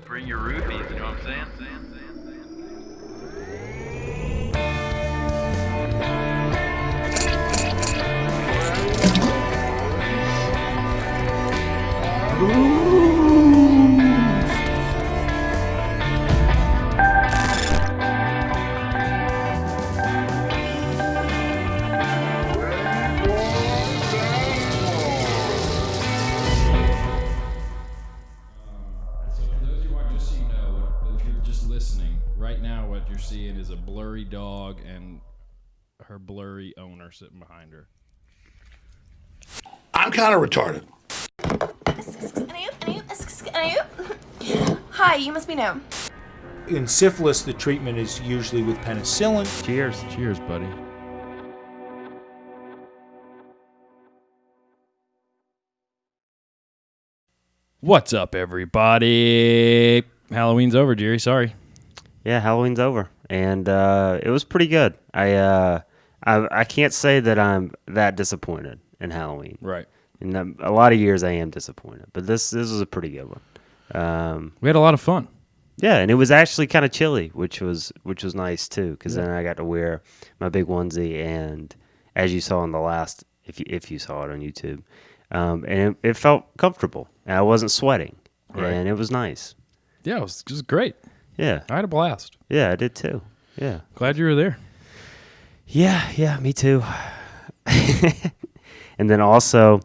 Bring your rupees, you know what I'm saying? So for those of you who aren't just so you know, if you're just listening, right now what you're seeing is a blurry dog and her blurry owner sitting behind her. I'm kind of retarded. Hi, you must be new. In syphilis, the treatment is usually with penicillin. Cheers. Cheers, buddy. What's up, everybody? Halloween's over, Jerry. Sorry. Yeah, Halloween's over, and it was pretty good. I can't say that I'm that disappointed in Halloween. Right. In a lot of years, I am disappointed, but this was a pretty good one. We had a lot of fun. Yeah, and it was actually kind of chilly, which was nice too, because then I got to wear my big onesie, and as you saw in the last, if you saw it on YouTube, and it felt comfortable, and I wasn't sweating, and it was nice. Yeah, it was just great. Yeah, I had a blast. yeah, I did too. Yeah, Glad you were there. yeah, me too. And then also,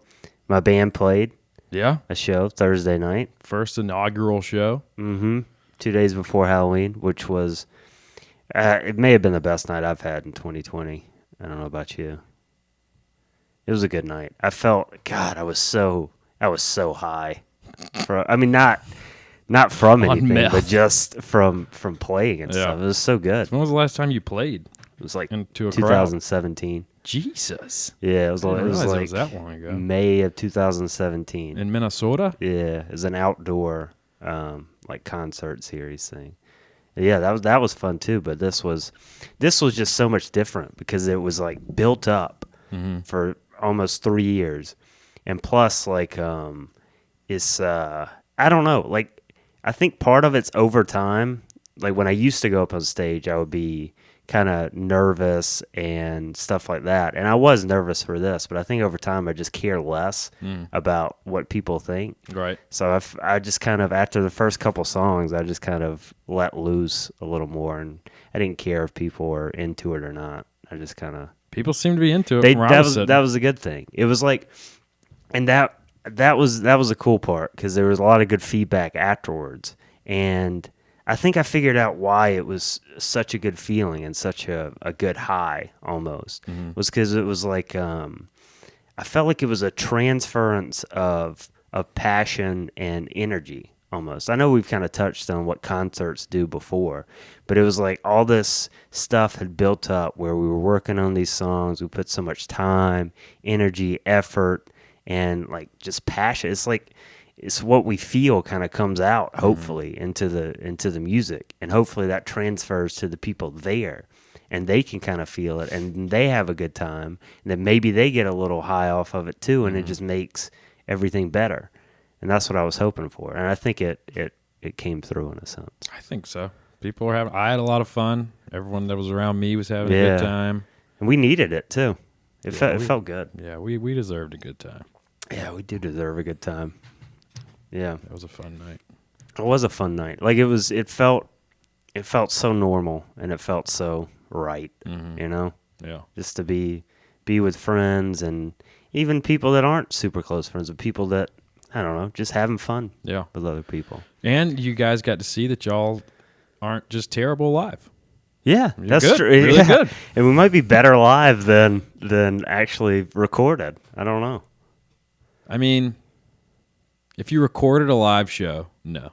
my band played Yeah. a show Thursday night. First inaugural show. 2 days before Halloween, which was, it may have been the best night I've had in 2020. I don't know about you. It was a good night. I felt, God, I was so high. Not from On anything, meth. but just from playing and Yeah. stuff. It was so good. When was the last time you played? It was like Into a 2017. Jesus. Yeah, it was I didn't realize like it was that long ago. May of 2017. In Minnesota? Yeah, it was an outdoor like concert series thing. Yeah, that was fun too. But this was just so much different because it was like built up for almost 3 years, and plus like it's I don't know, like I think part of it's over time. Like when I used to go up on stage, I would be kind of nervous and stuff like that. And I was nervous for this, but I think over time I just care less about what people think. Right. So I just kind of, after the first couple songs, I just kind of let loose a little more. And I didn't care if people were into it or not. I just kind of... People seem to be into it. That was a good thing. It was like... And that was a cool part because there was a lot of good feedback afterwards. And... I think I figured out why it was such a good feeling and such a good high almost. Was because it was like I felt like it was a transference of passion and energy almost. I know we've kind of touched on what concerts do before, but it was like all this stuff had built up where we were working on these songs. We put so much time, energy, effort, and like just passion. It's like... It's what we feel kind of comes out, hopefully, into the music, and hopefully that transfers to the people there, and they can kind of feel it, and they have a good time, and then maybe they get a little high off of it too, and it just makes everything better, and that's what I was hoping for, and I think it came through in a sense. I think so. People were having... I had a lot of fun. Everyone that was around me was having a good time. And we needed it too. It felt good. Yeah, we deserved a good time. Yeah, we do deserve a good time. Yeah, It was a fun night. it was a fun night. Like it felt so normal, and it felt so right. You know, Yeah. just to be with friends, and even people that aren't super close friends, but people that, I don't know, just having fun Yeah. with other people. And you guys got to see that y'all aren't just terrible live. Yeah, You're that's good. true. Really Yeah. good. And we might be better live than actually recorded. I don't know. I mean, if you recorded a live show, no.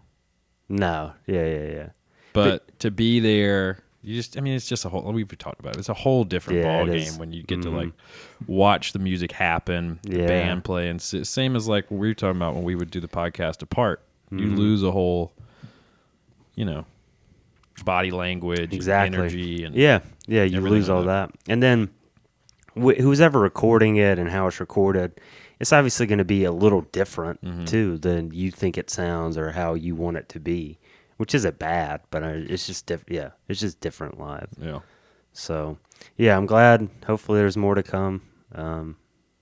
No. Yeah. But to be there, it's just a whole, we've talked about it. It's a whole different Yeah, ball it game is. when you get to like watch the music happen, the Yeah. band play, and same as like what we were talking about when we would do the podcast apart. You lose a whole, body language, Exactly. energy, and Yeah, you everything lose like all that. And then who's ever recording it and how it's recorded, it's obviously going to be a little different too than you think it sounds or how you want it to be, which isn't bad, but it's just it's just different live. Yeah. So yeah, I'm glad. Hopefully, there's more to come.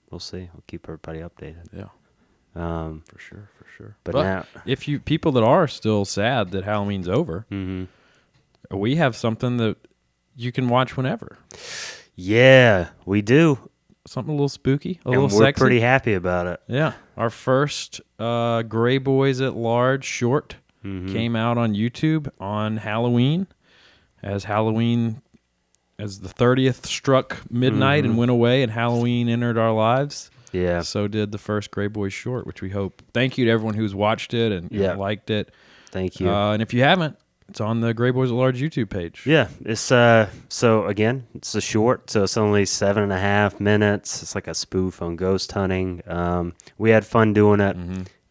We'll see. I'll keep everybody updated. Yeah. For sure. But But now, if you people that are still sad that Halloween's over, we have something that you can watch whenever. yeah, we do, Something a little spooky, a and little we're sexy. pretty happy about it. Yeah. Our first Greyboys at Large short came out on YouTube on Halloween. As the 30th struck midnight and went away and Halloween entered our lives. Yeah, So did the first Greyboys short, which we hope. Thank you to everyone who's watched it and liked it. thank you. And if you haven't, it's on the Greyboys at Large YouTube page. Yeah, it's so again, it's a short, so it's only 7.5 minutes. It's like a spoof on ghost hunting. We had fun doing it.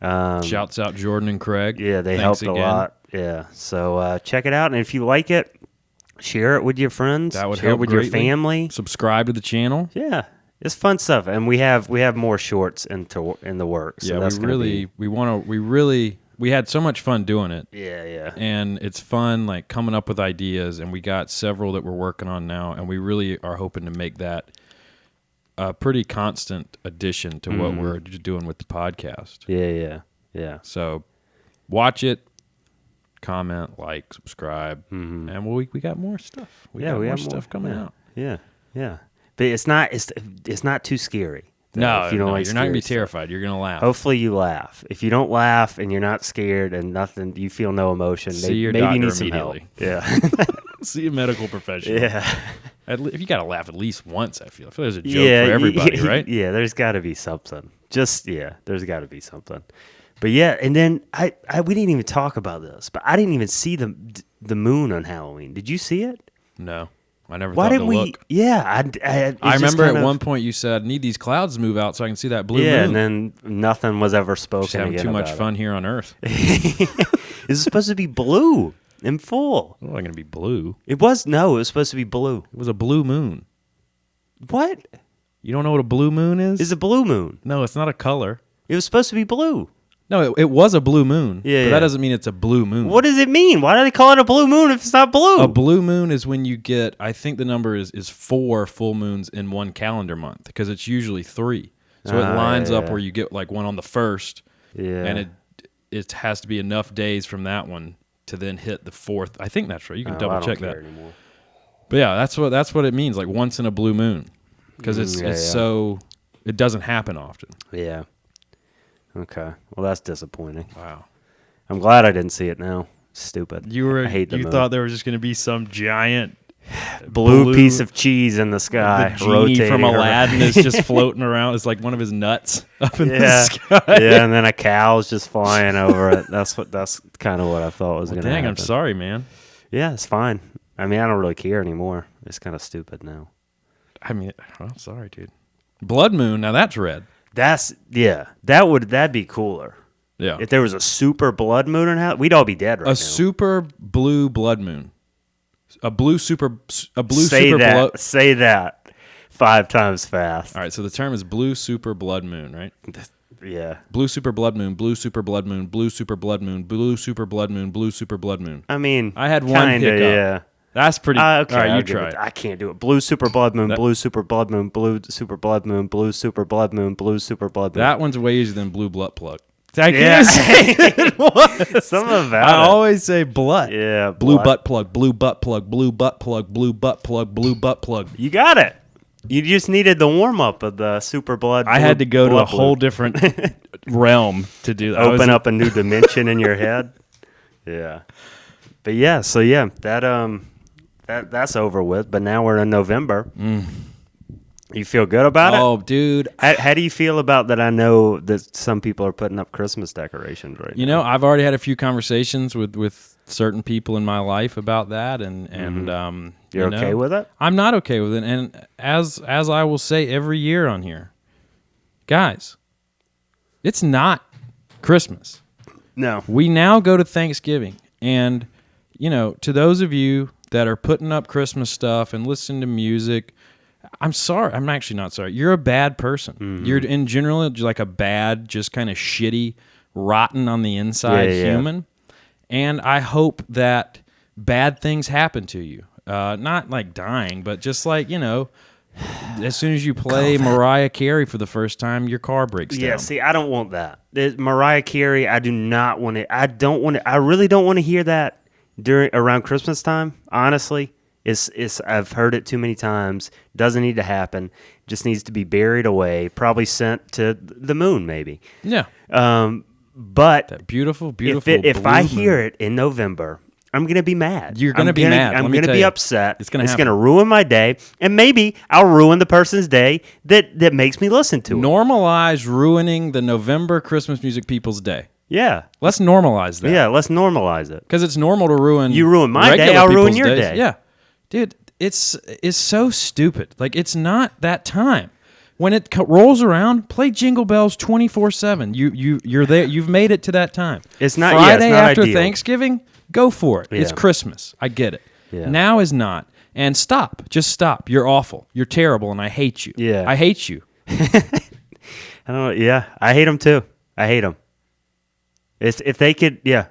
Shouts out Jordan and Craig. Yeah, they Thanks helped a again. lot. Yeah, so check it out, and if you like it, share it with your friends. That would share help it with greatly. your family. Subscribe to the channel. Yeah, it's fun stuff, and we have more shorts in the works. So Yeah, that's we had so much fun doing it. Yeah. And it's fun, like coming up with ideas, and we got several that we're working on now, and we really are hoping to make that a pretty constant addition to what we're doing with the podcast. Yeah. So watch it, comment, like, subscribe, and we got more stuff. We got more stuff coming out. Yeah. But it's not too scary. No, if you don't like you're not gonna be scary stuff. terrified. You're gonna laugh. Hopefully you laugh. If you don't laugh and you're not scared and nothing, you feel no emotion. See your maybe you doctor need some help. immediately. Yeah. See a medical professional. Yeah. If you gotta laugh at least once, I feel there's a joke for everybody, right? Yeah, there's got to be something. There's got to be something. But yeah, and then we didn't even talk about this, but I didn't even see the moon on Halloween. Did you see it? No, I never. Why thought didn't to we? look. Yeah, I remember at one point you said, "Need these clouds to move out so I can see that blue moon." Yeah, and then nothing was ever spoken Just having again too much about fun here on Earth. It's supposed to be blue in full. It's not going to be blue. It was supposed to be blue. It was a blue moon. What? You don't know what a blue moon is? It's a blue moon. No, it's not a color. It was supposed to be blue. No, it was a blue moon. Yeah, but yeah. that doesn't mean it's a blue moon. What does it mean? Why do they call it a blue moon if it's not blue? A blue moon is when you get, I think the number is 4 full moons in one calendar month, because it's usually 3. So it lines up where you get like one on the 1st, and it has to be enough days from that one to then hit the 4th. I think that's right. You can double check that. Anymore. But yeah, that's what it means, like once in a blue moon, because so it doesn't happen often. Yeah. Okay. Well, that's disappointing. Wow. I'm glad I didn't see it now. Stupid. You I hate the moon. thought there was just going to be some giant blue piece of cheese in the sky. the genie rotating from around. Aladdin is just floating around. It's like one of his nuts up in the sky. Yeah, and then a cow's just flying over it. That's kind of what I thought was going to happen. Dang, I'm sorry, man. Yeah, it's fine. I mean, I don't really care anymore. It's kind of stupid now. I mean, I'm sorry, dude. Blood moon, now that's red. That'd be cooler. Yeah. If there was a super blood moon in hell, we'd all be dead right now. A super blue blood moon. A blue super Say super that. blood. Say that 5 times fast. All right, so the term is blue super blood moon, right? Yeah. Blue super blood moon, blue super blood moon, blue super blood moon, blue super blood moon, blue super blood moon. I mean, I had one kinda, hiccup. yeah. That's pretty. Okay, all right, I'll you give try it. it. I can't do it. Blue super blood moon, blue super blood moon, blue super blood moon, blue super blood moon, blue super blood moon. That one's way easier than blue butt plug. I Yeah. can't say it once. Something about I it. always say blood. Yeah, Blue blood. butt plug, blue butt plug, blue butt plug, blue butt plug, blue butt plug. You got it. You just needed the warm up of the super blood. I had to go to a blood whole blue. different realm to do that. Open up a new dimension in your head. Yeah. But yeah, so yeah, that's over with. But now we're in November. You feel good about it? Oh, dude. How do you feel about that? I know that some people are putting up Christmas decorations right now. You know, I've already had a few conversations with certain people in my life about that, and You're okay with it? I'm not okay with it, and as I will say every year on here, guys, it's not Christmas. No. We now go to Thanksgiving, and to those of you that are putting up Christmas stuff and listening to music, I'm sorry. I'm actually not sorry. You're a bad person. Mm-hmm. You're in general like a bad, just kind of shitty, rotten on the inside human. And I hope that bad things happen to you. Not like dying, but just like, as soon as you play Mariah Carey for the first time, your car breaks down. Yeah, see, I don't want that. Mariah Carey, I do not want it. I really don't want to hear that around Christmas time, honestly. I've heard it too many times. Doesn't need to happen. Just needs to be buried away. Probably sent to the moon, maybe. Yeah. But that beautiful if I hear it in November, I'm gonna be mad. You're gonna be mad. I'm gonna be upset. It's gonna ruin my day, and maybe I'll ruin the person's day that makes me listen to it. Normalize ruining the November Christmas music people's day. Yeah. Let's normalize that. Yeah, let's normalize it. Because it's normal to ruin. You ruin my day, I'll ruin your day. Yeah, dude, it's so stupid. Like, it's not that time. When it rolls around, play Jingle Bells 24/7. You're there. You've made it to that time. It's not Friday it's not after ideal. Thanksgiving. Go for it. Yeah. It's Christmas. I get it. Yeah. Now is not. And stop. Just stop. You're awful. You're terrible, and I hate you. Yeah. I hate you. I don't know. Yeah, I hate them too. I hate them. If they could, yeah.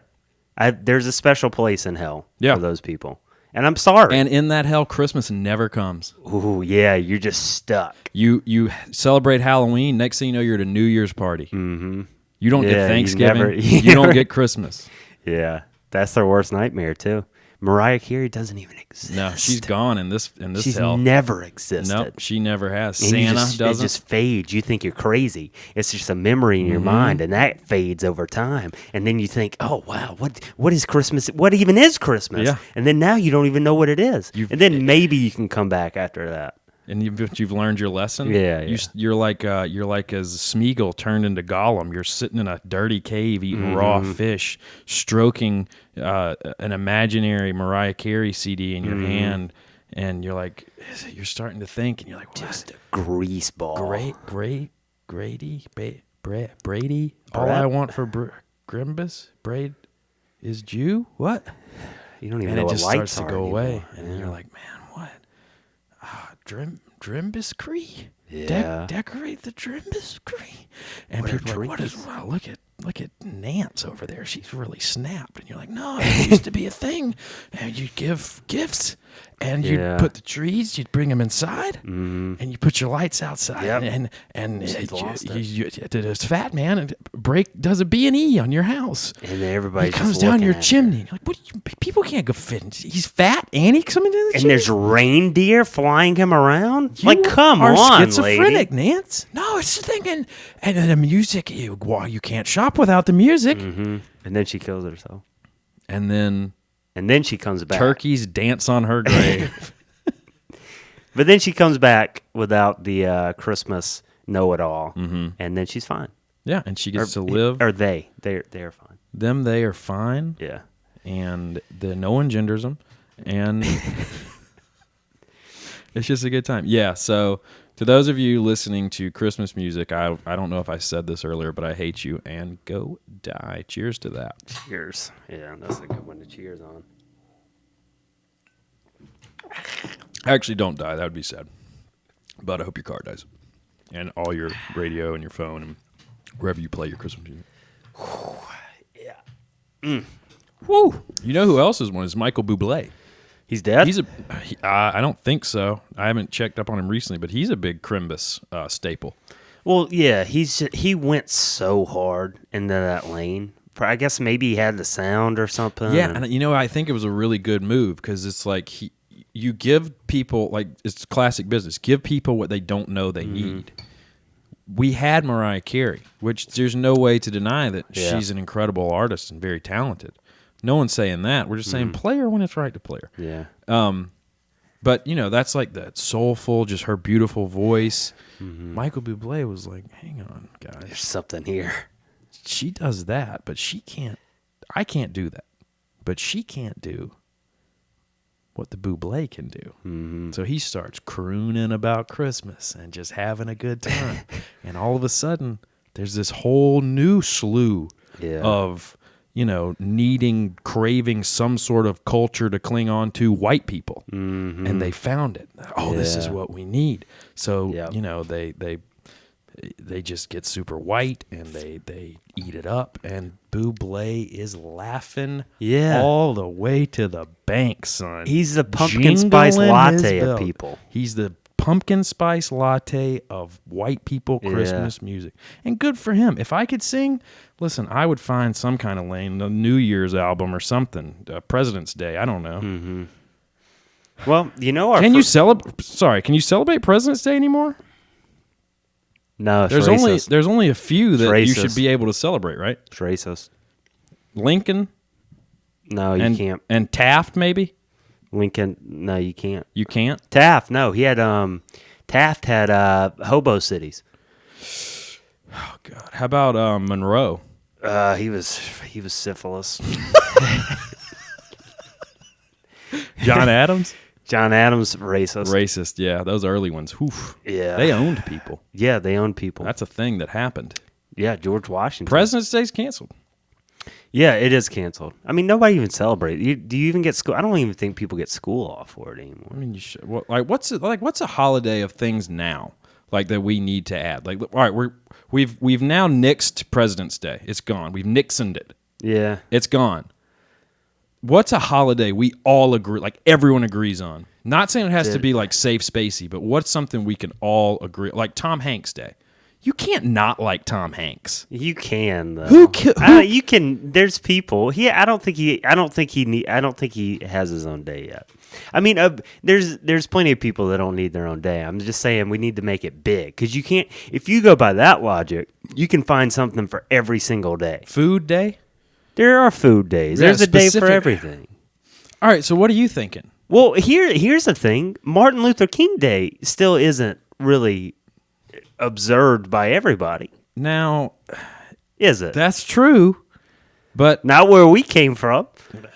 There's a special place in hell for those people. And I'm sorry. And in that hell, Christmas never comes. Ooh, yeah, you're just stuck. You celebrate Halloween. Next thing you know, you're at a New Year's party. Mm-hmm. You don't get Thanksgiving. You You don't get Christmas. Yeah, that's their worst nightmare too. Mariah Carey doesn't even exist. No, she's gone in this She's hell. never existed. Nope, she never has. And Santa it doesn't. just fades. You think you're crazy. It's just a memory in your mind, and that fades over time. And then you think, oh, wow, what is Christmas? What even is Christmas? Yeah. And then now you don't even know what it is. And then maybe you can come back after that. And you've learned your lesson. Yeah. You're like as Smeagol turned into Gollum. You're sitting in a dirty cave eating raw fish, stroking an imaginary Mariah Carey CD in your hand, and you're like, you're starting to think, and you're like, Just a grease ball. Brady. All I want for Grimbus, Braid, is Jew. What? You don't even And know it what just lights starts to are go away, anymore. and then you're like, man, what? Drimbiscree. Yeah. Decorate the Drimbiscree. And What are people are like, what is? drinkies? Wow, look at Nance over there. She's really snapped. And you're like, no, it used to be a thing. And you'd give gifts, and you'd Yeah. put the trees. You'd bring them inside, and you put your lights outside. Yep. And She's lost it. this fat man and does a B&E on your house. And then everybody's He comes just down looking your at you. chimney. You're like, people can't go fit. He's fat, and he's coming down the And chimney. there's reindeer flying him around? You like, come are on, schizophrenic, lady. Nance. No, it's the thing, and the music. You can't shop without the music. Mm-hmm. And then she kills herself. And then And then she comes back. turkeys dance on her grave. But then she comes back without the Christmas know-it-all. And then she's fine. Yeah, and she gets to live. Or they're fine. They are fine, Yeah. and no one genders them, and it's just a good time. Yeah. So to those of you listening to Christmas music, I don't know if I said this earlier, but I hate you, and go die. Cheers to that. Cheers. Yeah, that's a good one to cheers on. Actually, don't die. That would be sad. But I hope your car dies, and all your radio and your phone and wherever you play your Christmas music. Yeah. Woo! You know who else is one? Is Michael Bublé. He's dead? I don't think so. I haven't checked up on him recently, but he's a big Crimbus staple. Well, yeah, he went so hard into that lane. I guess maybe he had the sound or something. Yeah, and I think it was a really good move because it's like you give people, like, it's classic business. Give people what they don't know they need. We had Mariah Carey, which there's no way to deny that she's an incredible artist and very talented. No one's saying that. We're just saying play her when it's right to play her. Yeah. But, that's like that soulful, just her beautiful voice. Michael Bublé was like, hang on, guys. There's something here. She does that, but she can't. I can't do that. But she can't do what the Bublé can do. So he starts crooning about Christmas and just having a good time. And all of a sudden, there's this whole new slew of needing, craving some sort of culture to cling on to, white people. Mm-hmm. And they found it. Oh, this is what we need. So, they just get super white and they eat it up. And Bublé is laughing all the way to the bank, son. He's the pumpkin spice latte of people. He's the pumpkin spice latte of white people Christmas music. And good for him. If I could sing, listen, I would find some kind of lane, a New Year's album or something, President's Day, I don't know. Mm-hmm. Well, can you celebrate President's Day anymore? No, there's only a few that you should be able to celebrate, right? It's racist. Lincoln? No, you can't. And Taft, maybe? Lincoln? No, you can't. You can't? Taft? No, he had Taft had hobo cities. Oh God! How about Monroe? He was syphilis. John Adams? John Adams, racist. Racist, yeah. Those early ones, oof. Yeah. They owned people. Yeah, they owned people. That's a thing that happened. Yeah, George Washington. President's Day's canceled. Yeah, it is canceled. I mean, nobody even celebrates. Do you even get school? I don't even think people get school off for it anymore. I mean, you should. What's a holiday of things now that we need to add? All right, we've now nixed President's Day. It's gone. We've nixoned it. Yeah, it's gone. What's a holiday we all agree, everyone agrees on? Not saying it has to be safe spacey, but what's something we can all agree? Like Tom Hanks Day. You can't not like Tom Hanks. You can though. Who you can. There's people. I don't think he has his own day yet. I mean, there's plenty of people that don't need their own day. I'm just saying we need to make it big because you can't. If you go by that logic, you can find something for every single day. Food day. There are food days. Yeah, there's a day for everything. All right. So what are you thinking? Well, here's the thing. Martin Luther King Day still isn't really observed by everybody. Now, is it? That's true, but not where we came from.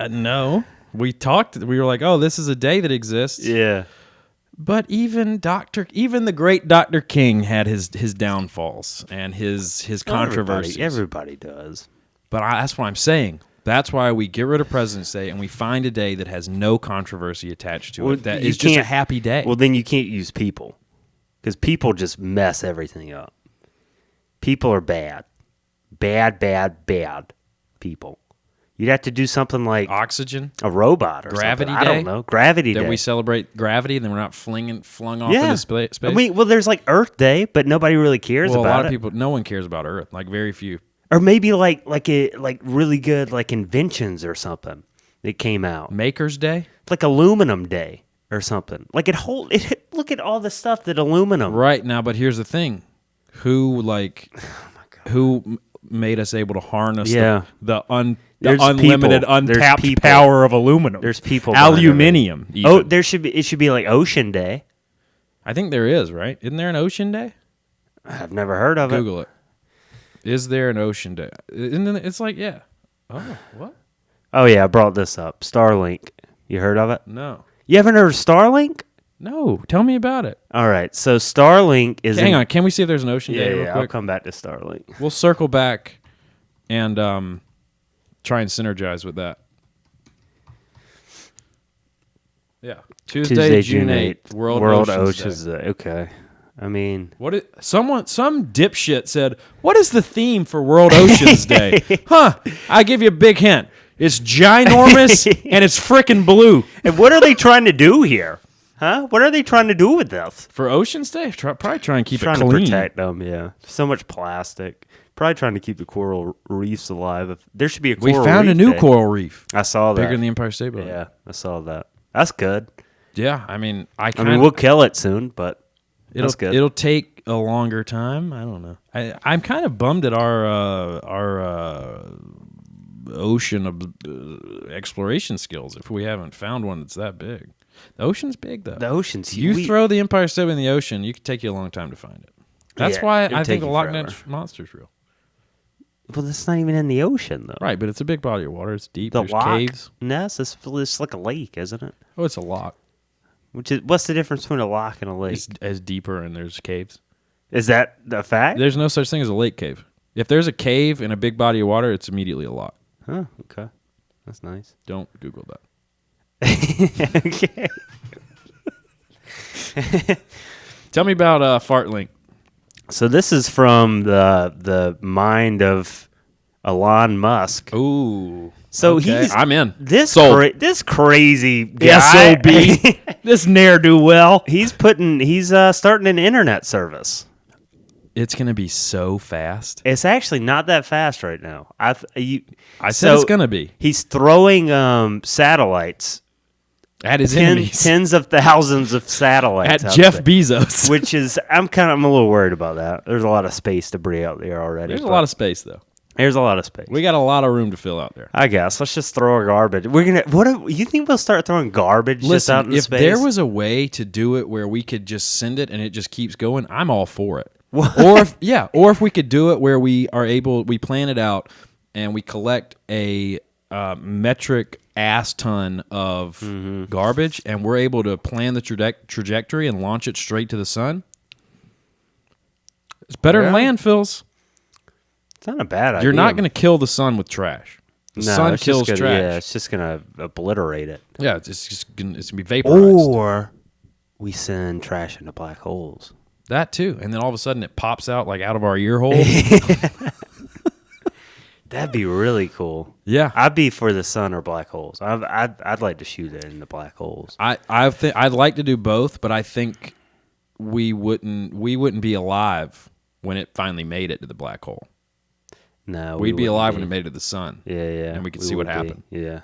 No, we were like, oh, this is a day that exists. Yeah. But even the great Dr. King had his downfalls and his controversies. Everybody does. But that's what I'm saying. That's why we get rid of President's Day and we find a day that has no controversy attached to it. That is just a happy day. Well, then you can't use people. Because people just mess everything up. People are bad. Bad people. You'd have to do something like oxygen, a robot, or gravity something. day. I don't know. Gravity day. That we celebrate gravity and then we're not flung off into space. I mean, there's Earth Day, but nobody really cares about it. A lot of people, no one cares about Earth. Very few. Or maybe really good inventions or something that came out. Makers Day, aluminum day. Or something look at all the stuff that aluminum. Right now, but here's the thing: who made us able to harness the unlimited, untapped power of aluminum? There's people. Aluminium. Oh, it should be Ocean Day. I think there is, right? Isn't there an Ocean Day? I've never heard of Google it. Is there an Ocean Day? And then it's yeah. Oh, what? Oh yeah, I brought this up. Starlink. You heard of it? No. You haven't heard of Starlink? No. Tell me about it. All right. So Starlink is... Hang on. Can we see if there's an Ocean Day real quick? I'll come back to Starlink. We'll circle back and try and synergize with that. Yeah. Tuesday June 8th. World Oceans Day. Okay. I mean... Some dipshit said, what is the theme for World Oceans Day? I give you a big hint. It's ginormous and it's frickin' blue. And what are they trying to do here? Huh? What are they trying to do with this? For Ocean's Day? Probably try and keep it clean. Trying to protect them, yeah. So much plastic. Probably trying to keep the coral reefs alive. There should be a coral reef. We found a new coral reef. I saw that. Bigger than the Empire State Building. Yeah, I saw that. That's good. Yeah, I mean, we'll kill it soon, but that's good. It'll take a longer time. I don't know. I'm kind of bummed at our ocean of exploration skills if we haven't found one that's that big. The ocean's big though. The ocean's huge. You throw the Empire State in the ocean, it could take you a long time to find it. That's why I think the Loch Ness Monster's real. Well, that's not even in the ocean though. Right, but it's a big body of water. It's deep. There's caves. Ness it's like a lake, isn't it? Oh, it's a loch. What's the difference between a loch and a lake? It's deeper and there's caves. Is that the fact? There's no such thing as a lake cave. If there's a cave in a big body of water, it's immediately a loch. Huh, okay. That's nice. Don't Google that. Okay. Tell me about FartLink. So this is from the mind of Elon Musk. Ooh. So okay. I'm in. This Sold. this crazy guy. SOB. This ne'er-do-well. He's starting an internet service. It's going to be so fast. It's actually not that fast right now. I said it's going to be. He's throwing satellites. At his enemies. Tens of thousands of satellites. At Jeff Bezos. Which is, I'm a little worried about that. There's a lot of space debris out there already. There's a lot of space, though. There's a lot of space. We got a lot of room to fill out there. I guess. Let's just throw our garbage. You think we'll start throwing garbage just out in space? If there was a way to do it where we could just send it and it just keeps going, I'm all for it. Or if we could do it where we plan it out and we collect a metric ass ton of garbage and we're able to plan the trajectory and launch it straight to the sun. It's better than landfills. It's not a bad idea. You're not going to kill the sun with trash. The sun kills trash. Yeah, it's just going to obliterate it. Yeah, it's going to be vaporized. Or we send trash into black holes. That too. And then all of a sudden it pops out like out of our ear holes. That'd be really cool. Yeah. I'd be for the sun or black holes. I'd like to shoot it in the black holes. I'd like to do both, but I think we wouldn't be alive when it finally made it to the black hole. No, we'd be alive when it made it to the sun. Yeah, and we could see what happened. Yeah.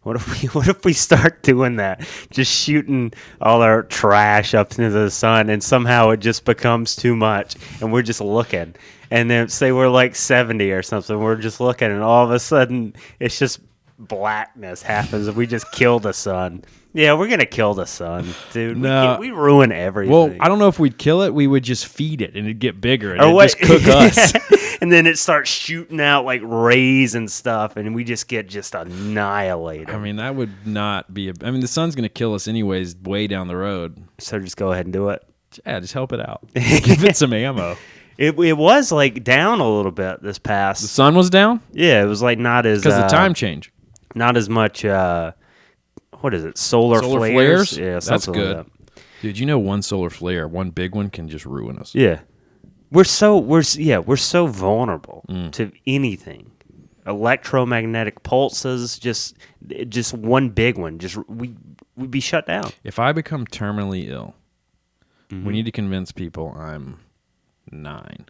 What if we start doing that? Just shooting all our trash up into the sun, and somehow it just becomes too much, and we're just looking. And then say we're like 70 or something, we're just looking, and all of a sudden it's just blackness happens, and we just kill the sun. Yeah, we're gonna kill the sun, dude. No. We ruin everything. Well, I don't know if we'd kill it. We would just feed it, and it'd get bigger, and it'd just cook us. And then it starts shooting out like rays and stuff, and we just get annihilated. I mean, that would not be. I mean, the sun's gonna kill us anyways, way down the road. So just go ahead and do it. Yeah, just help it out. Give it some ammo. It was like down a little bit this past. The sun was down? Yeah, it was like not as because the time change. Not as much. What is it? Solar flares? Yeah, that's good. like that. Dude, you know one solar flare, one big one can just ruin us. Yeah, we're so vulnerable to anything. Electromagnetic pulses, just one big one, we'd be shut down. If I become terminally ill, we need to convince people I'm 9.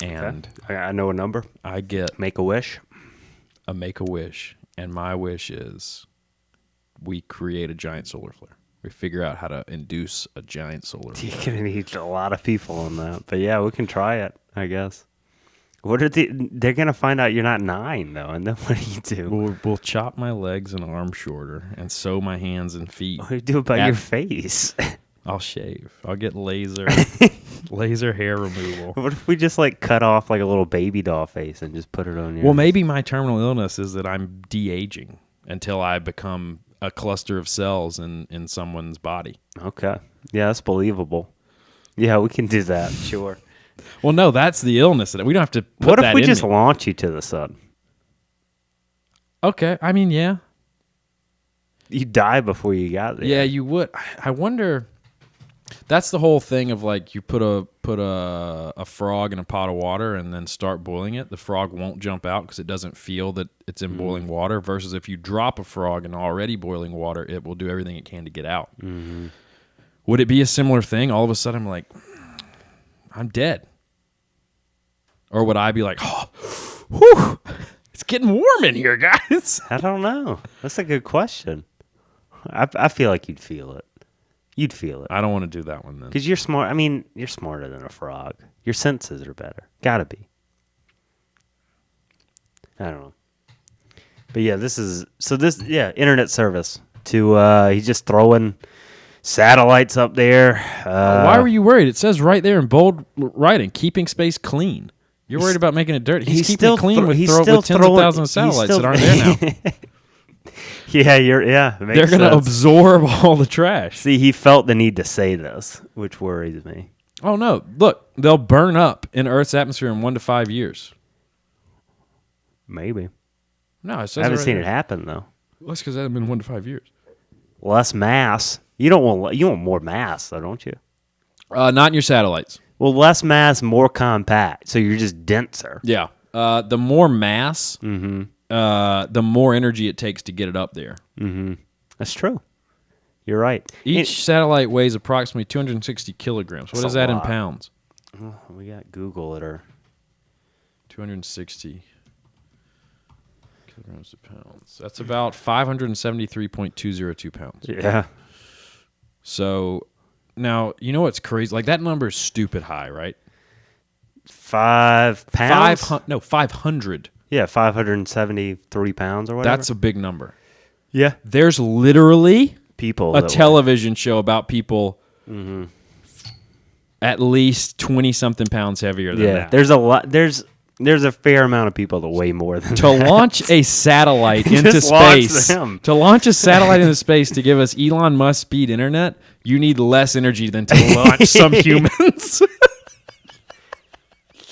And okay. I know a number. I get Make-A-Wish. A Make-A-Wish. And my wish is we create a giant solar flare. We figure out how to induce a giant solar flare. You're going to need a lot of people on that. But yeah, we can try it, I guess. They're going to find out you're not 9, though. And then what do you do? We'll chop my legs and arms shorter and sew my hands and feet. What do you do about your face? I'll shave. I'll get laser hair removal. What if we just like cut off like a little baby doll face and just put it on your... Well, maybe my terminal illness is that I'm de-aging until I become a cluster of cells in someone's body. Okay. Yeah, that's believable. Yeah, we can do that. Sure. Well, no, that's the illness. We don't have to put what that in if we just me. launch you to the sun? Okay. I mean, yeah. You die before you got there. Yeah, you would. I wonder... That's the whole thing of like you put a frog in a pot of water and then start boiling it. The frog won't jump out because it doesn't feel that it's in boiling water. Versus if you drop a frog in already boiling water, it will do everything it can to get out. Mm-hmm. Would it be a similar thing? All of a sudden, I'm like, I'm dead. Or would I be like, oh, whew, it's getting warm in here, guys? I don't know. That's a good question. I feel like you'd feel it. You'd feel it. I don't want to do that one then. Because you're smart. I mean, you're smarter than a frog. Your senses are better. Gotta be. I don't know. But yeah, internet service. He's just throwing satellites up there. Why were you worried? It says right there in bold writing, keeping space clean. You're worried about making it dirty. He's keeping it clean with tens of thousands of satellites that aren't there now. Yeah, they're going to absorb all the trash. See, he felt the need to say this, which worries me. Oh, no. Look, they'll burn up in Earth's atmosphere in 1 to 5 years. Maybe. No, it says I haven't right seen there. it happen though. Well, that's because it hasn't been 1 to 5 years. Less mass. You want more mass though, don't you? Not in your satellites. Well, less mass, more compact. So you're just denser. Yeah. The more mass, the more energy it takes to get it up there. That's true. You're right. Each satellite weighs approximately 260 kilograms. What That's is a that in lot. pounds? We got Google it or 260 kilograms to pounds. That's about 573.202 pounds. yeah. So now, you know what's crazy? Like, that number is stupid high, right? 5 pounds. 500. Yeah, 573 pounds or whatever. That's a big number. yeah. There's literally People. a that television show about people at least 20-something pounds heavier than that. There's a lot. There's a fair amount of people that weigh more than To that. launch a satellite into Just launch space, them. to launch a satellite into space to give us Elon Musk speed internet, you need less energy than to launch some humans.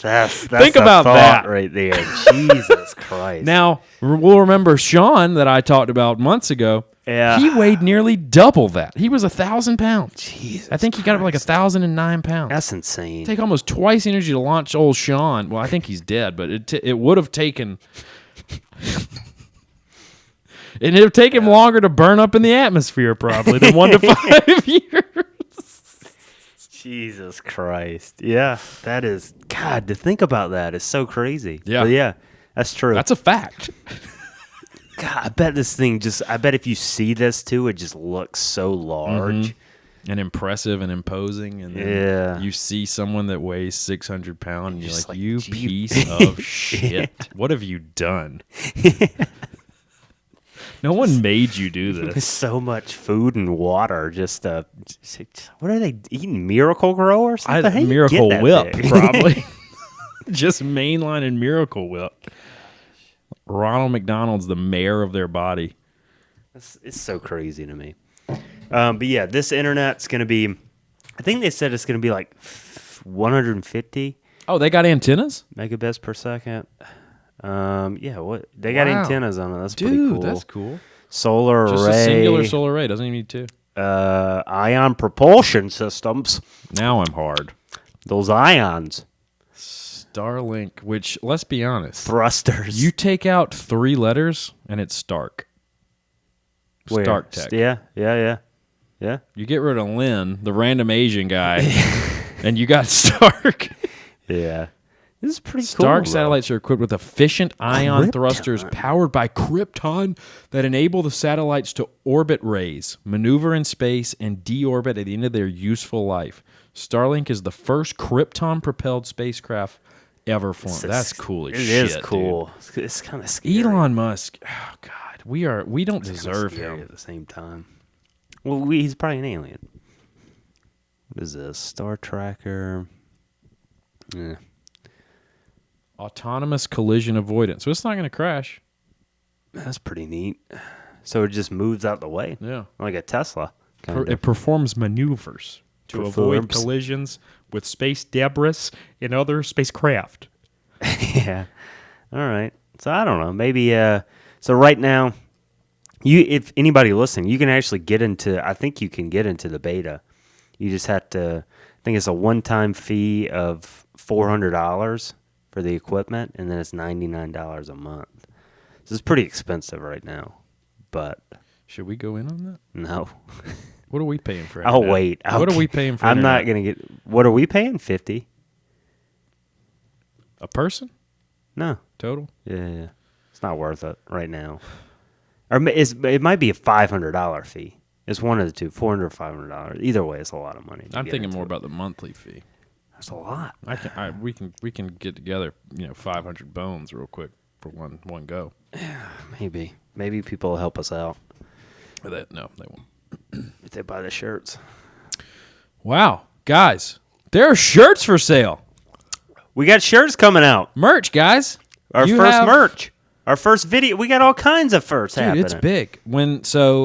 That's Think a about thought that. right there. Jesus Christ. Now, we'll remember Sean that I talked about months ago. Yeah. He weighed nearly double that. He was 1,000 pounds. Jesus I think he got up like 1,009 pounds. That's insane. Take almost twice the energy to launch old Sean. Well, I think he's dead, but it would have taken. It would have taken him longer to burn up in the atmosphere, probably, than 1 to 5 years. Jesus Christ. Yeah, that is, God, to think about that is so crazy. Yeah. But yeah, that's true. That's a fact. God, I bet this thing I bet if you see this too, it just looks so large. And impressive and imposing. And then Yeah. you see someone that weighs 600 pounds, and you're just like, like, you gee. piece of shit. What have you done? No one made you do There's this. so much food and water. What are they eating? Miracle Grow or something? How do you Miracle get that Whip, big? probably. Just mainline and Miracle Whip. Ronald McDonald's the mayor of their body. It's so crazy to me. But yeah, this internet's going to be, I think they said it's going to be like 150 Oh, they got antennas? megabits per second. Yeah, what they got Wow. antennas on it. That's pretty Dude, cool. that's cool. Solar Just array. a singular solar array. Doesn't even need two. Ion propulsion systems. Now I'm hard. Those ions. Starlink, which, let's be honest, Thrusters. you take out 3 letters and it's Stark. Where? Stark Tech. Yeah. You get rid of Lynn, the random Asian guy, and you got Stark. Yeah. This is pretty Stark cool. satellites are equipped with efficient ion Krypton. thrusters powered by krypton that enable the satellites to orbit raise, maneuver in space, and deorbit at the end of their useful life. Starlink is the first krypton-propelled spacecraft ever flown. That's cool as It shit. is cool. It's kind of scary. Elon Musk. Oh God, we don't It's kinda deserve scary him. at the same time. Well, he's probably an alien. What is this? Star Tracker. Yeah. Autonomous collision avoidance. So it's not going to crash. That's pretty neat. So it just moves out the way. Yeah. Like a Tesla. Kind It performs maneuvers to avoid Performs. collisions with space debris and other spacecraft. Yeah. All right. So I don't know. Maybe so right now if anybody listening, you can actually get into, I think you can get into the beta. You just have to, I think it's a one-time fee of $400 for the equipment, and then it's $99 a month. So it's pretty expensive right now. But Should we go in on that? no. What are we paying for? I'll internet? wait. What are we paying for? I'm internet? not going to get, what are we paying? 50? A person No. total. Yeah. It's not worth it right now. Or it might be a $500 fee. It's one of the two, $400 or $500. Either way, it's a lot of money. to I'm get thinking into more it. about the monthly fee. That's a lot. We can get together, 500 bones real quick for one go. Maybe people will help us out No, they won't. if they buy the shirts. Wow, guys, there are shirts for sale. We got shirts coming out. Merch, guys. Our You first have- merch. Our first video. We got all kinds of firsts Dude, happening. it's big.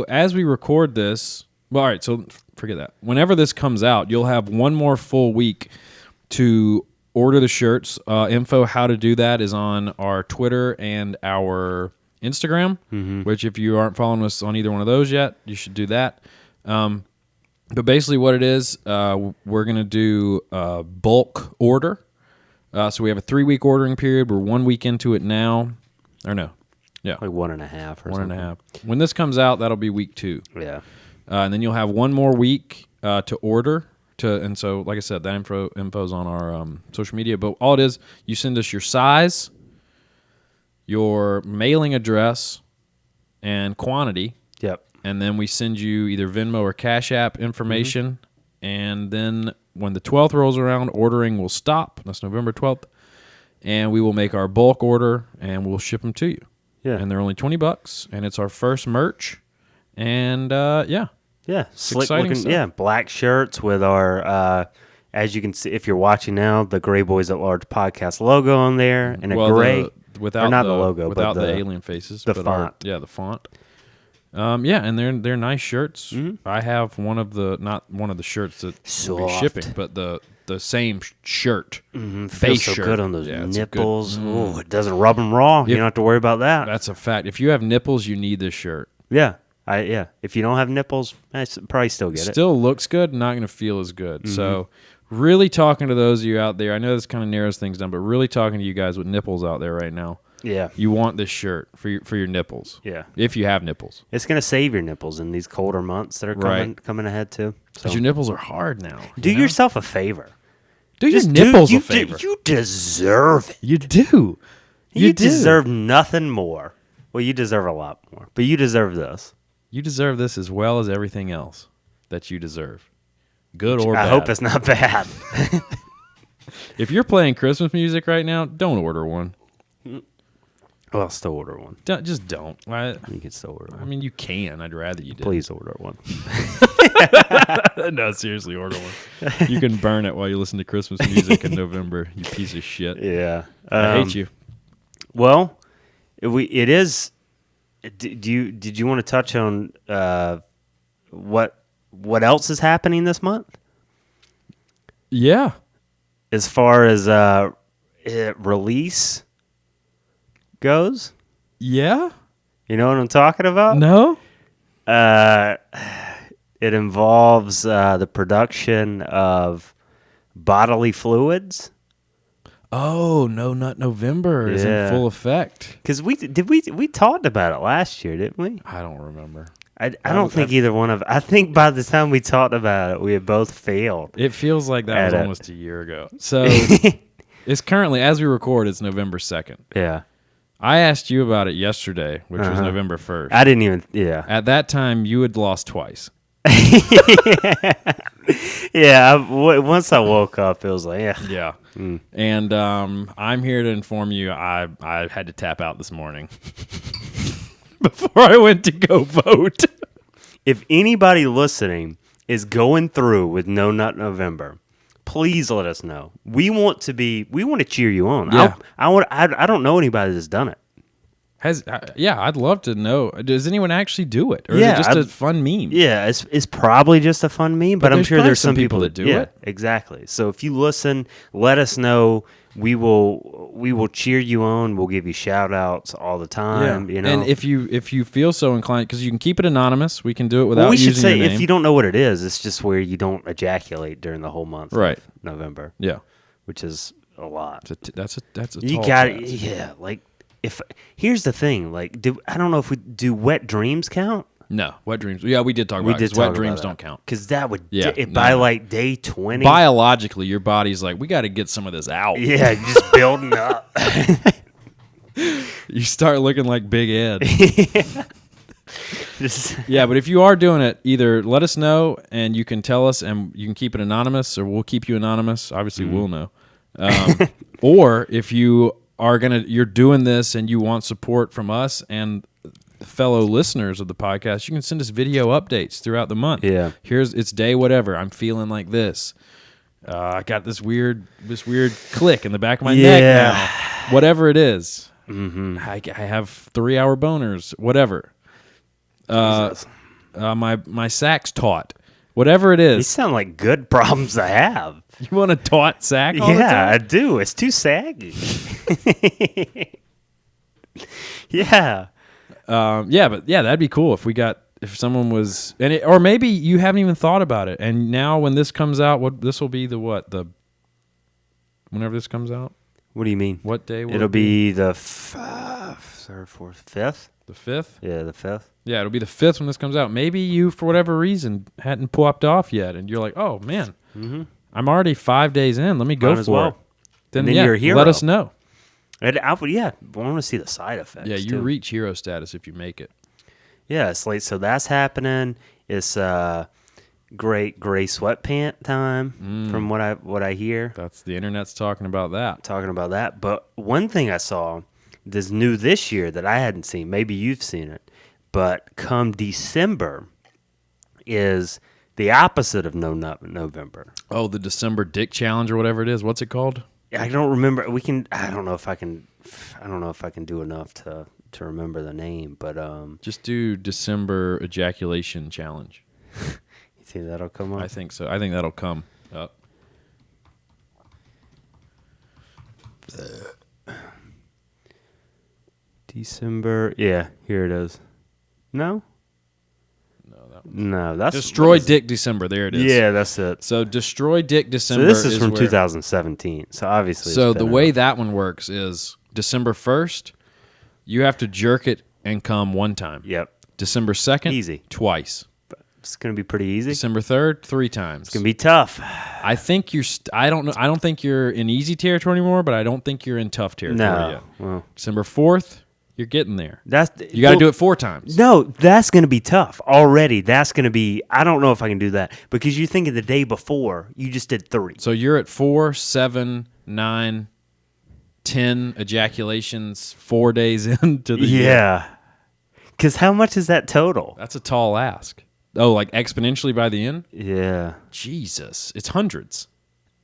As we record this, well, all right, so forget that. Whenever this comes out, you'll have one more full week to order the shirts. Info how to do that is on our Twitter and our Instagram, which if you aren't following us on either one of those yet, you should do that. But basically what it is, we're going to do a bulk order. So we have a 3-week ordering period. We're 1 week into it now. Or no. Yeah. Like 1.5 or something. 1.5. When this comes out, that'll be week 2. Yeah. And then you'll have one more week to order. And so, like I said, that info's on our social media. But all it is, you send us your size, your mailing address, and quantity. Yep. And then we send you either Venmo or Cash App information. And then when the 12th rolls around, ordering will stop. That's November 12th. And we will make our bulk order, and we'll ship them to you. Yeah. And they're only $20, and it's our first merch. And, yeah, slick exciting looking. stuff. Yeah, black shirts with our, as you can see, if you're watching now, the Greyboys at Large podcast logo on there, and a gray, without or not the logo, without but the alien faces, the but font. the font. Yeah, and they're nice shirts. I have not one of the shirts that will be Soft. shipping, but the same shirt. Feels Base so shirt. good on those Yeah, it's a good- nipples. Oh, it doesn't rub them raw. You don't have to worry about that. That's a fact. If you have nipples, you need this shirt. Yeah. If you don't have nipples, I probably still get it. Still looks good, not going to feel as good. So, really talking to those of you out there, I know this kind of narrows things down, but really talking to you guys with nipples out there right now. Yeah. You want this shirt for your nipples. Yeah. If you have nipples. It's going to save your nipples in these colder months that are coming ahead too. So Because your nipples are hard now. do yourself a favor. Do your Just nipples you a favor. You deserve it. You do. You deserve nothing more. Well, you deserve a lot more, but you deserve this. You deserve this as well as everything else that you deserve. Good or bad. I hope it's not bad. If you're playing Christmas music right now, don't order one. Well, I'll still order one. Just don't. You can still order I one. mean, you can. I'd rather you did. Please order one. No, seriously, order one. You can burn it while you listen to Christmas music in November, you piece of shit. Yeah. I hate you. Well, it is. Did you want to touch on what else is happening this month Yeah. as far as release goes? Yeah? You know what I'm talking about? No? It involves the production of bodily fluids. Oh, No Nut November is in full effect. Because we talked about it last year, didn't we? I don't remember. I don't think either one of. I think by the time we talked about it, we had both failed. It feels like that was At it. almost a year ago. So it's currently, as we record, it's November 2nd. Yeah, I asked you about it yesterday, which was November 1st. I didn't even. Yeah, At that time, you had lost twice. yeah. Once I woke up, it was like, yeah. Yeah. And I'm here to inform you I had to tap out this morning before I went to go vote. If anybody listening is going through with No Nut November, please let us know. We want to cheer you on. Yeah. I don't know anybody that's done it. I'd love to know. Does anyone actually do it, or Yeah, is it just a fun meme? Yeah, it's probably just a fun meme, but I'm there's sure probably there's some some people that do it. Exactly. So if you listen, let us know. We will cheer you on. We'll give you shout outs all the time. You know, And if you feel so inclined, because you can keep it anonymous, we can do it without we should using say your name. if you don't know what it is, it's just where you don't ejaculate during the whole month, Right. of November, Yeah, which is a lot. that's a You tall got task. yeah. Like here's the thing, like I don't know if we do wet dreams count. No, wet dreams. Yeah, we did talk We about it. did 'Cause wet talk dreams about don't count. Because that would Yeah, by no. like day 20. Biologically, your body's like, we got to get some of this out. Yeah, just building up. You start looking like Big Ed. Just- Yeah, but if you are doing it, either let us know and you can tell us, and you can keep it anonymous, or we'll keep you anonymous. Obviously, we'll know. Or if you're doing this and you want support from us and fellow listeners of the podcast, you can send us video updates throughout the month. Yeah. It's day whatever. I'm feeling like this. I got this weird click in the back of my neck now. Whatever it is. Mm-hmm. I have 3-hour boners. Whatever. My sack's taut. Whatever it These is. sound like good problems to have. You want a taut sack all the Yeah, I time? do. It's too saggy. Yeah. That'd be cool if someone was, or maybe you haven't even thought about it. And now when this comes out, this will be whenever this comes out? What do you mean? What day will It'll it be? be the third, fourth, fifth? The 5th? Yeah, the 5th. Yeah, it'll be the 5th when this comes out. Maybe you, for whatever reason, hadn't popped off yet, and you're like, oh, man, I'm already 5 days in. Let me go Might as for well. it. Then you're a hero. let us know. And I want to see the side effects. Yeah, you too. reach hero status if you make it. Yeah, it's like, so that's happening. It's great gray sweatpant time from what I hear. That's the internet's talking about that. Talking about that. But one thing I saw that's new this year that I hadn't seen, maybe you've seen it, but come December is the opposite of No Nut November. Oh, the December Dick Challenge or whatever it is. What's it called? I don't remember. I don't know if I can do enough to remember the name, but Just do December Ejaculation Challenge. you think that'll come up? I think so. I think that'll come up. December. Yeah, here it is. No, that's Destroy Dick December. There it is. Yeah, that's it. So Destroy Dick So December. this is from where- 2017. So obviously, So it's the been way out. that one works is December 1st, you have to jerk it and come one time. Yep, December 2nd, Easy. twice. it's gonna be pretty easy. December 3rd, 3 times. It's gonna be tough. I think you're. I don't know. I don't think you're in easy territory anymore, but I don't think you're in tough territory No, yet. well, December 4th, you're getting there. you You got to do it 4 times. No, that's going to be tough already. That's going to be. I don't know if I can do that because you think of the day before you just did 3. So you're at 4, 7, 9, 10 ejaculations 4 days into the year. Yeah, because how much is that total? That's a tall ask. Oh, like exponentially by the end? Yeah, Jesus, it's hundreds.